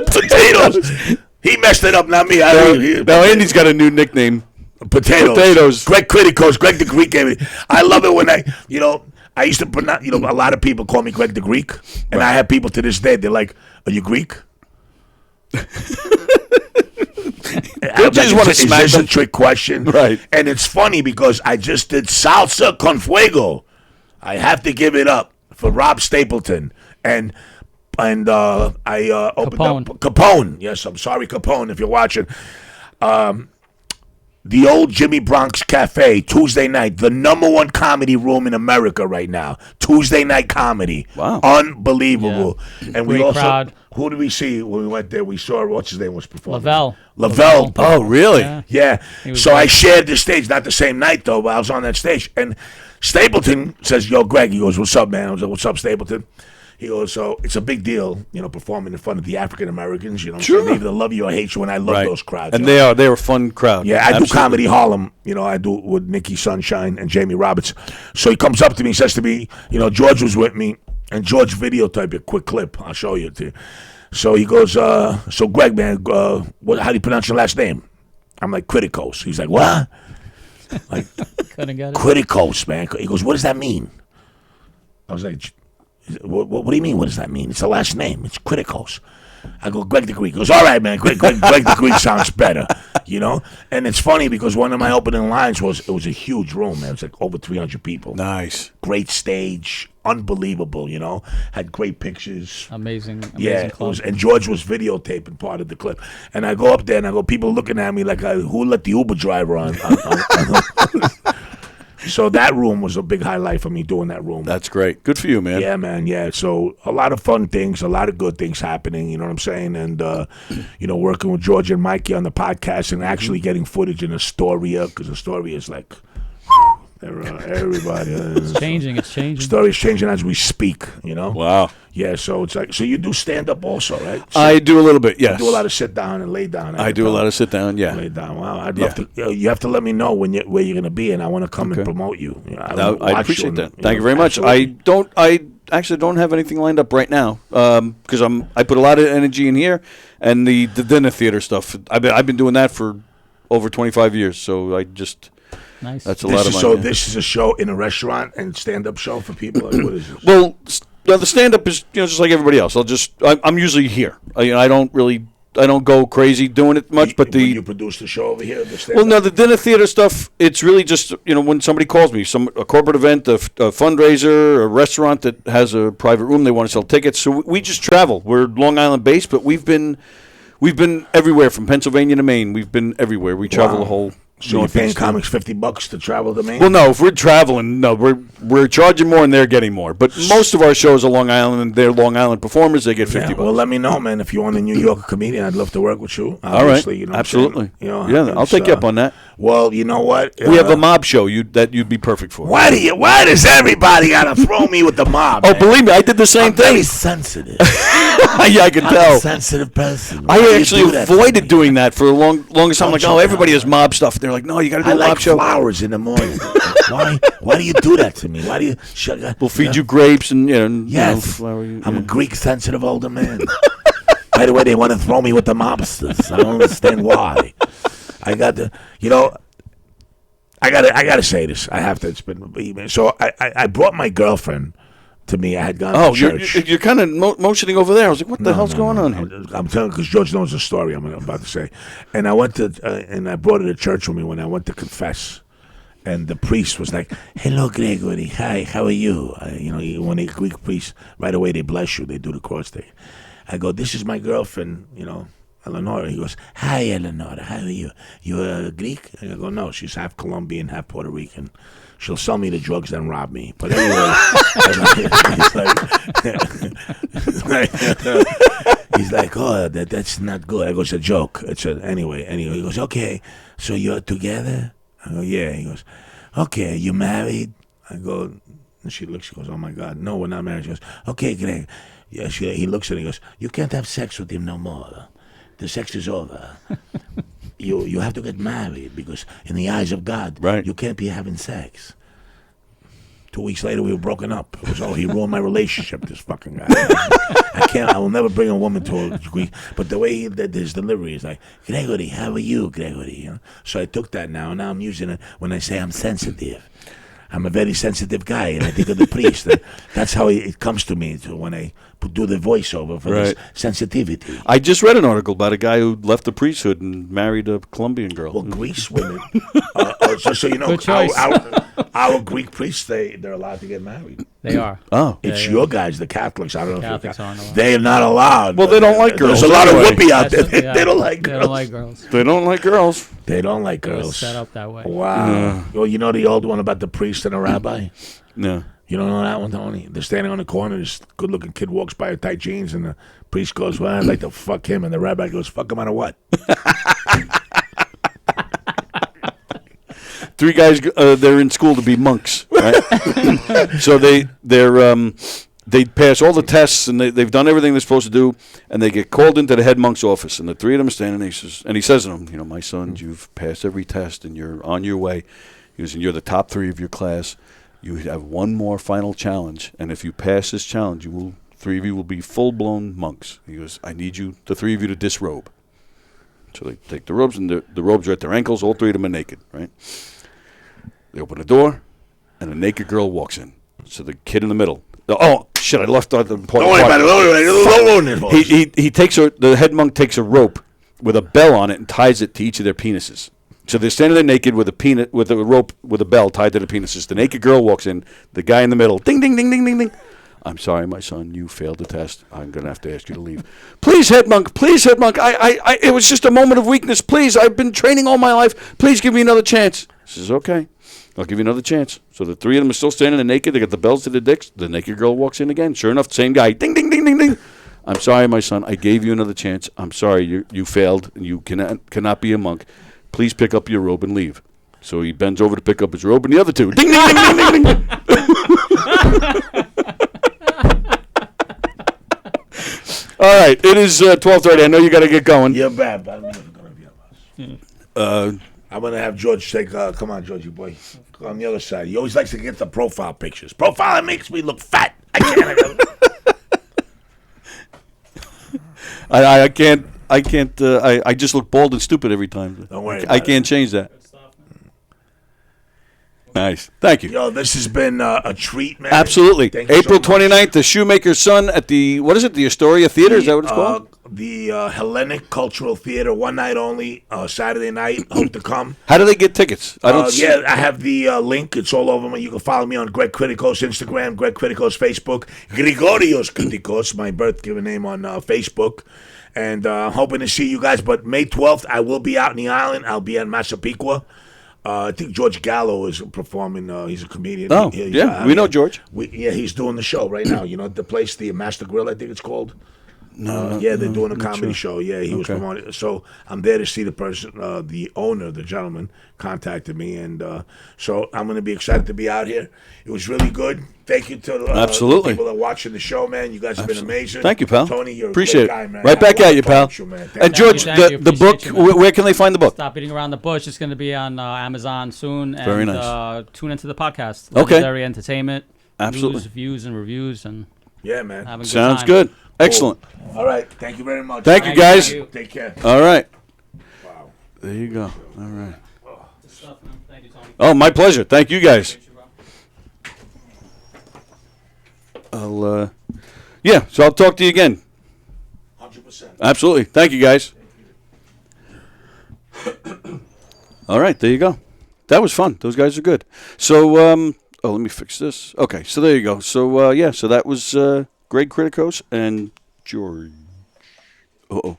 Potatoes. He messed it up, not me. Now Andy's got a new nickname. Potatoes. Greg Kritikos. Greg the Greek gave me. I love it when I used to pronounce, a lot of people call me Greg the Greek. And I have people to this day, they're like, are you Greek? I just want to smack Is this a trick question? Right. And it's funny because I just did Salsa con Fuego. I have to give it up for Rob Stapleton. And I opened up Capone. Yes, I'm sorry, Capone, if you're watching. The old Jimmy Bronx Cafe, Tuesday night, the #1 comedy room in America right now. Tuesday night comedy. Wow. Unbelievable. Yeah. And Great we also, crowd. who did we see when we went there? We saw, what's his name was performing? Lavelle. Oh, really? Yeah. So great. I shared the stage, not the same night though, but I was on that stage. And Stapleton says, yo, Greg, he goes, what's up, man? I was like, what's up, Stapleton? He goes, so it's a big deal, performing in front of the African Americans. Sure. They either love you or hate you, and I love those crowds. And they're a fun crowd. Yeah, I do Comedy Harlem. I do with Nikki Sunshine and Jamie Roberts. So he comes up to me, says to me, George was with me, and George videotaped a quick clip. I'll show you to you. So he goes, so Greg, man, how do you pronounce your last name? I'm like, Kritikos. He's like, what? Like, Couldn't get it. Kritikos, man. He goes, what does that mean? I was like, what do you mean? What does that mean? It's the last name. It's Kritikos. I go, Greg the Greek. He goes, all right, man. Greg the Greek sounds better, And it's funny because one of my opening lines was, it was a huge room, man. It was like over 300 people. Nice. Great stage. Unbelievable, Had great pictures. Amazing Yeah, club. and George was videotaping part of the clip. And I go up there and I go, people looking at me like, who let the Uber driver on? So that room was a big highlight for me, doing that room. That's great. Good for you, man. Yeah, man. Yeah. So a lot of fun things, a lot of good things happening. You know what I'm saying? And working with George and Mikey on the podcast and actually getting footage in Astoria, because Astoria is like everybody. It's changing. Story's changing as we speak. Wow. Yeah. So it's like, so you do stand up also, right? I do a little bit. Yes. You do a lot of sit down and lay down. I do a lot of sit down. Yeah. Lay down. Wow. I'd love to. You have to let me know where you're going to be, and I want to come and promote you. I appreciate that. Thank you very much. Absolutely. I actually don't have anything lined up right now because I put a lot of energy in here and the dinner theater stuff. I've been doing that for over 25 years, so I just. Nice. That's a lot of money. So this is a show in a restaurant and stand-up show for people. Like, what is this? Well, the stand-up is just like everybody else. I'm usually here. I don't go crazy doing it much. But you produce the show over here. The dinner theater stuff. It's really just when somebody calls me, a corporate event, a fundraiser, a restaurant that has a private room, they want to sell tickets. So we just travel. We're Long Island based, but we've been everywhere from Pennsylvania to Maine. We've been everywhere. We travel the whole So you're paying comics $50 to travel to Maine? Well, no, if we're traveling, no, we're charging more and they're getting more. But most of our shows are Long Island, and they're Long Island performers. They get $50. Well, let me know, man. If you want a New York comedian, I'd love to work with you. All right, You know absolutely. Yeah, I'll take you up on that. Well, you know what? We have a mob show that you'd be perfect for. Why does everybody gotta throw me with the mob? Oh, man? believe me, I did the same I'm thing. very sensitive. Yeah, I can I'm tell. a sensitive person. I actually avoided doing that for the longest time. I'm like, everybody has mob stuff. They're like, no, you got to do a mob show. Flowers in the morning. Why do you do that to me? Why do you? We'll feed you grapes and Yes, flour. I'm a Greek sensitive older man. By the way, they want to throw me with the mobsters. I don't understand why. I got to, I gotta say this. I have to. It's been so. I brought my girlfriend to me. I had gone to church. You're kind of motioning over there. I was like, what the hell's going on here? I'm telling because George knows the story I'm about to say. And I went to and I brought her to church with me when I went to confess. And the priest was like, "Hello, Gregory. Hi, how are you?" When a Greek priest, right away they bless you. They do the cross thing. I go, "This is my girlfriend, Eleonora." He goes, "Hi, Eleonora. How are you? You Greek?" I go, "No, she's half Colombian, half Puerto Rican. She'll sell me the drugs and rob me." But anyway, he's like, "Oh, that's not good." I go, "It's a joke." Anyway. He goes, "Okay, so you're together?" I go, "Yeah." He goes, "Okay, you married?" I go, and she looks, she goes, "Oh my God, no, we're not married." She goes, "Okay, Greg." Yeah, he looks at it and he goes, "You can't have sex with him no more. The sex is over. You have to get married because in the eyes of God, right, you can't be having sex." 2 weeks later, we were broken up. It was he ruined my relationship, this fucking guy. I will never bring a woman to a Greek. But the way he did his delivery is like, "Gregory, how are you, Gregory?" So I took that now I'm using it when I say I'm sensitive. I'm a very sensitive guy, and I think of the priest. That's how it comes to me when I do the voiceover for this sensitivity. I just read an article about a guy who left the priesthood and married a Colombian girl. Well, Greece women, so you know, Good choice. our Greek priests, they're allowed to get married. They are. Oh. It's your guys, the Catholics. I don't know Catholics if aren't allowed. they're not allowed. Well, they don't like girls. There's a lot of anyway. whoopee out there. Yeah, They don't like They girls. don't like girls. They don't like girls. They don't like It was girls. set up that way. Wow. Well, you know the old one about the priest and the rabbi? No. You don't know that one, Tony? They're standing on the corner. This good-looking kid walks by with tight jeans, and the priest goes, "Well, I'd like to fuck him." And the rabbi goes, "Fuck him out of what?" Three guys, they're in school to be monks, right? So they pass all the tests, and they've done everything they're supposed to do, and they get called into the head monk's office, and the three of them are standing there, and he says to them, "My sons, you've passed every test, and you're on your way. He goes, and you're the top three of your class. You have one more final challenge, and if you pass this challenge, three of you will be full-blown monks." He goes, "I need the three of you to disrobe." So they take the robes, and the robes are at their ankles. All three of them are naked, right? They open the door, and a naked girl walks in. So the kid in the middle. Oh, shit, I left out the important part. He takes the head monk takes a rope with a bell on it and ties it to each of their penises. So they're standing there naked with a rope with a bell tied to the penises. The naked girl walks in. The guy in the middle, ding, ding, ding, ding, ding, ding. "I'm sorry, my son, you failed the test. I'm going to have to ask you to leave." Please, head monk. It was just a moment of weakness. Please, I've been training all my life. Please give me another chance. He says, "Okay, I'll give you another chance." So the three of them are still standing there naked. They got the bells to their dicks. The naked girl walks in again. Sure enough, same guy. Ding, ding, ding, ding, ding. "I'm sorry, my son. I gave you another chance. I'm sorry. You failed, and you cannot be a monk. Please pick up your robe and leave." So he bends over to pick up his robe, and the other two, ding, ding, ding, ding, ding, ding. All right, it is 12:30. I know you got to get going. You're bad, but I'm never going to be I'm going to have George take, come on, Georgie boy. Go on the other side. He always likes to get the profile pictures. Profile makes me look fat. I can't. I can't. I just look bald and stupid every time. Don't worry. I can't change that. Nice. Thank you. Yo, this has been a treat, man. Absolutely. Thank you April so much. 29th, The Shoemaker's Son at the, what is it, the Astoria Theater? Is that what it's called? The Hellenic Cultural Theater, one night only, Saturday night. Hope to come. How do they get tickets? I don't see. Yeah, I have the link. It's all over me. You can follow me on Greg Kritikos Instagram, Greg Kritikos Facebook, Grigorios Kritikos, my birth given name on Facebook. And I'm hoping to see you guys. But May 12th, I will be out in the island. I'll be at Massapequa. I think George Gallo is performing. He's a comedian. Oh, yeah, we know George. He's doing the show right now. You know, the place, the Master Grill, I think it's called. No, they're doing a not comedy sure. show. Yeah, he was promoting. So I'm there to see the person, the owner, the gentleman, contacted me, and so I'm going to be excited to be out here. It was really good. Thank you to Absolutely. the people that are watching the show, man. You guys have been amazing. Thank you, pal. Tony, you're Appreciate a great guy, it. man. Right back at you, pal. And George, Thank you. the book, Appreciate you, man. where can they find the book? Stop beating around the bush. It's going to be on Amazon soon. And, Very nice. Tune into the podcast. Okay. Legendary Entertainment. Absolutely. News, views, and reviews. And Yeah, man. having a Sounds time. good. Excellent. All right. Thank you very much. Thank you, Thank guys. you. Take care. All right. Wow. There you go. All right. Good stuff, man. Thank you, Tony. Oh, my pleasure. Thank you, guys. So I'll talk to you again. 100%. Absolutely. Thank you, guys. All right, there you go. That was fun. Those guys are good. So, let me fix this. Okay, so there you go. So, so that was Greg Kritikos and George. Uh-oh.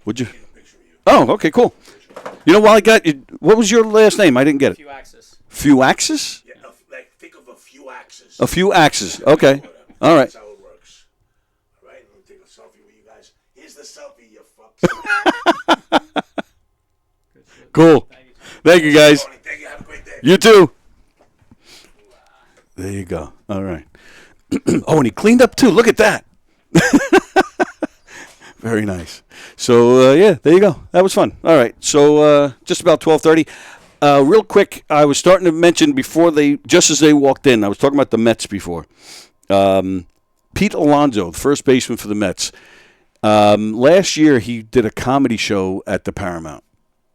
Would you? Oh, okay, cool. You know, while I got you, what was your last name? I didn't get it. Fuiaxis. Fuiaxis? Yeah, think of a few axes. A few axes. Okay. All right. That's how it works. All right, let me take a selfie with you guys. Here's the selfie, you fucks. Cool. Thank you, guys. Tony, thank you. Have a great day. You too. There you go. All right. Oh, and he cleaned up too. Look at that. Very nice. So, there you go. That was fun. All right. So, just about 12:30. Real quick, I was starting to mention just as they walked in, I was talking about the Mets before. Pete Alonso, the first baseman for the Mets. Last year, he did a comedy show at the Paramount.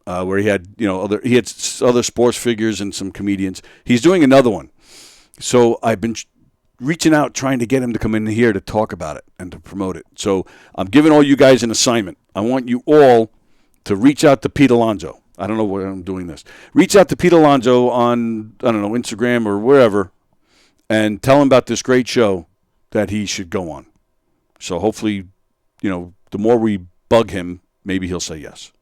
Where he had, other sports figures and some comedians. He's doing another one. So I've been reaching out, trying to get him to come in here to talk about it and to promote it. So I'm giving all you guys an assignment. I want you all to reach out to Pete Alonso. I don't know why I'm doing this. Reach out to Pete Alonso on, Instagram or wherever, and tell him about this great show that he should go on. So hopefully, the more we bug him, maybe he'll say yes.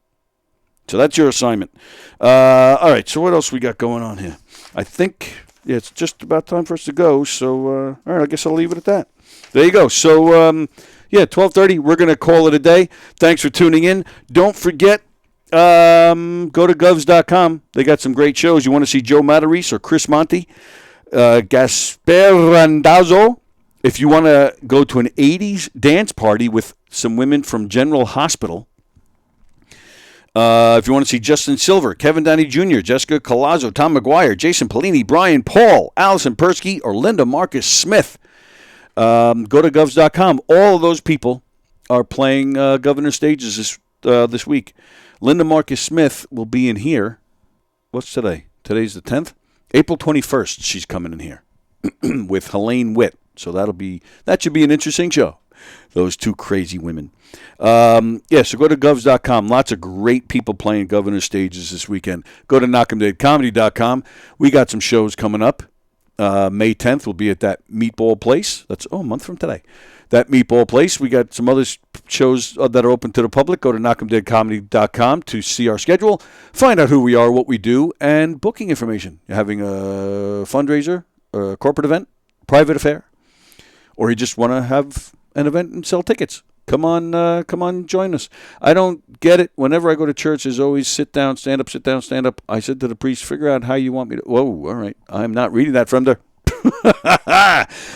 So that's your assignment. All right, so what else we got going on here? I think it's just about time for us to go. So, all right, I guess I'll leave it at that. There you go. So, 12:30, we're going to call it a day. Thanks for tuning in. Don't forget, go to govs.com. They got some great shows. You want to see Joe Matarese or Chris Monti, Gasper Randazzo. If you want to go to an 80s dance party with some women from General Hospital, if you want to see Justin Silver, Kevin Downey Jr., Jessica Colazzo, Tom McGuire, Jason Pellini, Brian Paul, Allison Persky, or Linda Marcus Smith, go to govs.com. All of those people are playing Governor Stages this week. Linda Marcus Smith will be in here. What's today? Today's the 10th? April 21st, she's coming in here with Helene Witt. So that should be an interesting show. Those two crazy women. So go to govs.com. Lots of great people playing Governor Stages this weekend. Go to knockemdeadcomedy.com. We got some shows coming up. May 10th, we'll be at that Meatball Place. That's a month from today. That Meatball Place. We got some other shows that are open to the public. Go to knockemdeadcomedy.com to see our schedule, find out who we are, what we do, and booking information. You're having a fundraiser, a corporate event, private affair, or you just want to have an event and sell tickets. Come on, join us. I don't get it. Whenever I go to church, there's always sit down, stand up, sit down, stand up. I said to the priest, figure out how you want me to. Whoa, all right. I'm not reading that from there.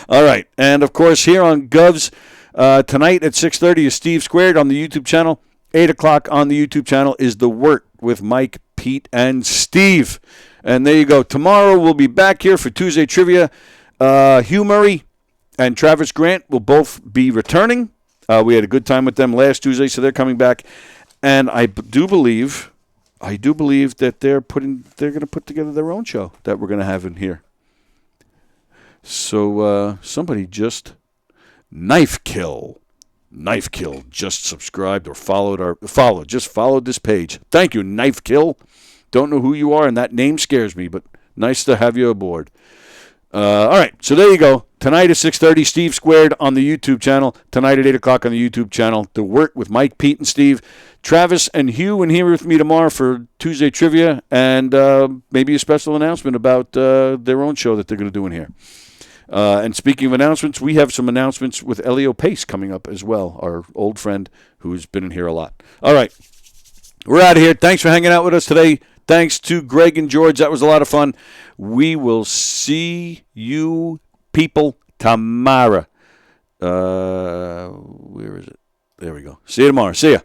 All right. And, of course, here on Govs, tonight at 6:30 is Steve Squared on the YouTube channel. 8 o'clock on the YouTube channel is The Wort with Mike, Pete, and Steve. And there you go. Tomorrow we'll be back here for Tuesday Trivia. Hugh Murray and Travis Grant will both be returning. We had a good time with them last Tuesday, so they're coming back. And I do believe that they're going to put together their own show that we're going to have in here. So somebody just Knife Kill just subscribed or followed this page. Thank you, Knife Kill. Don't know who you are, and that name scares me, but nice to have you aboard. All right, so there you go. Tonight at 6:30, Steve Squared on the YouTube channel. Tonight at 8 o'clock on the YouTube channel. The Work with Mike, Pete, and Steve. Travis and Hugh in here with me tomorrow for Tuesday Trivia and maybe a special announcement about their own show that they're going to do in here. And speaking of announcements, we have some announcements with Elio Pace coming up as well, our old friend who's been in here a lot. All right, we're out of here. Thanks for hanging out with us today. Thanks to Greg and George. That was a lot of fun. We will see you people tomorrow. Where is it? There we go. See you tomorrow. See ya.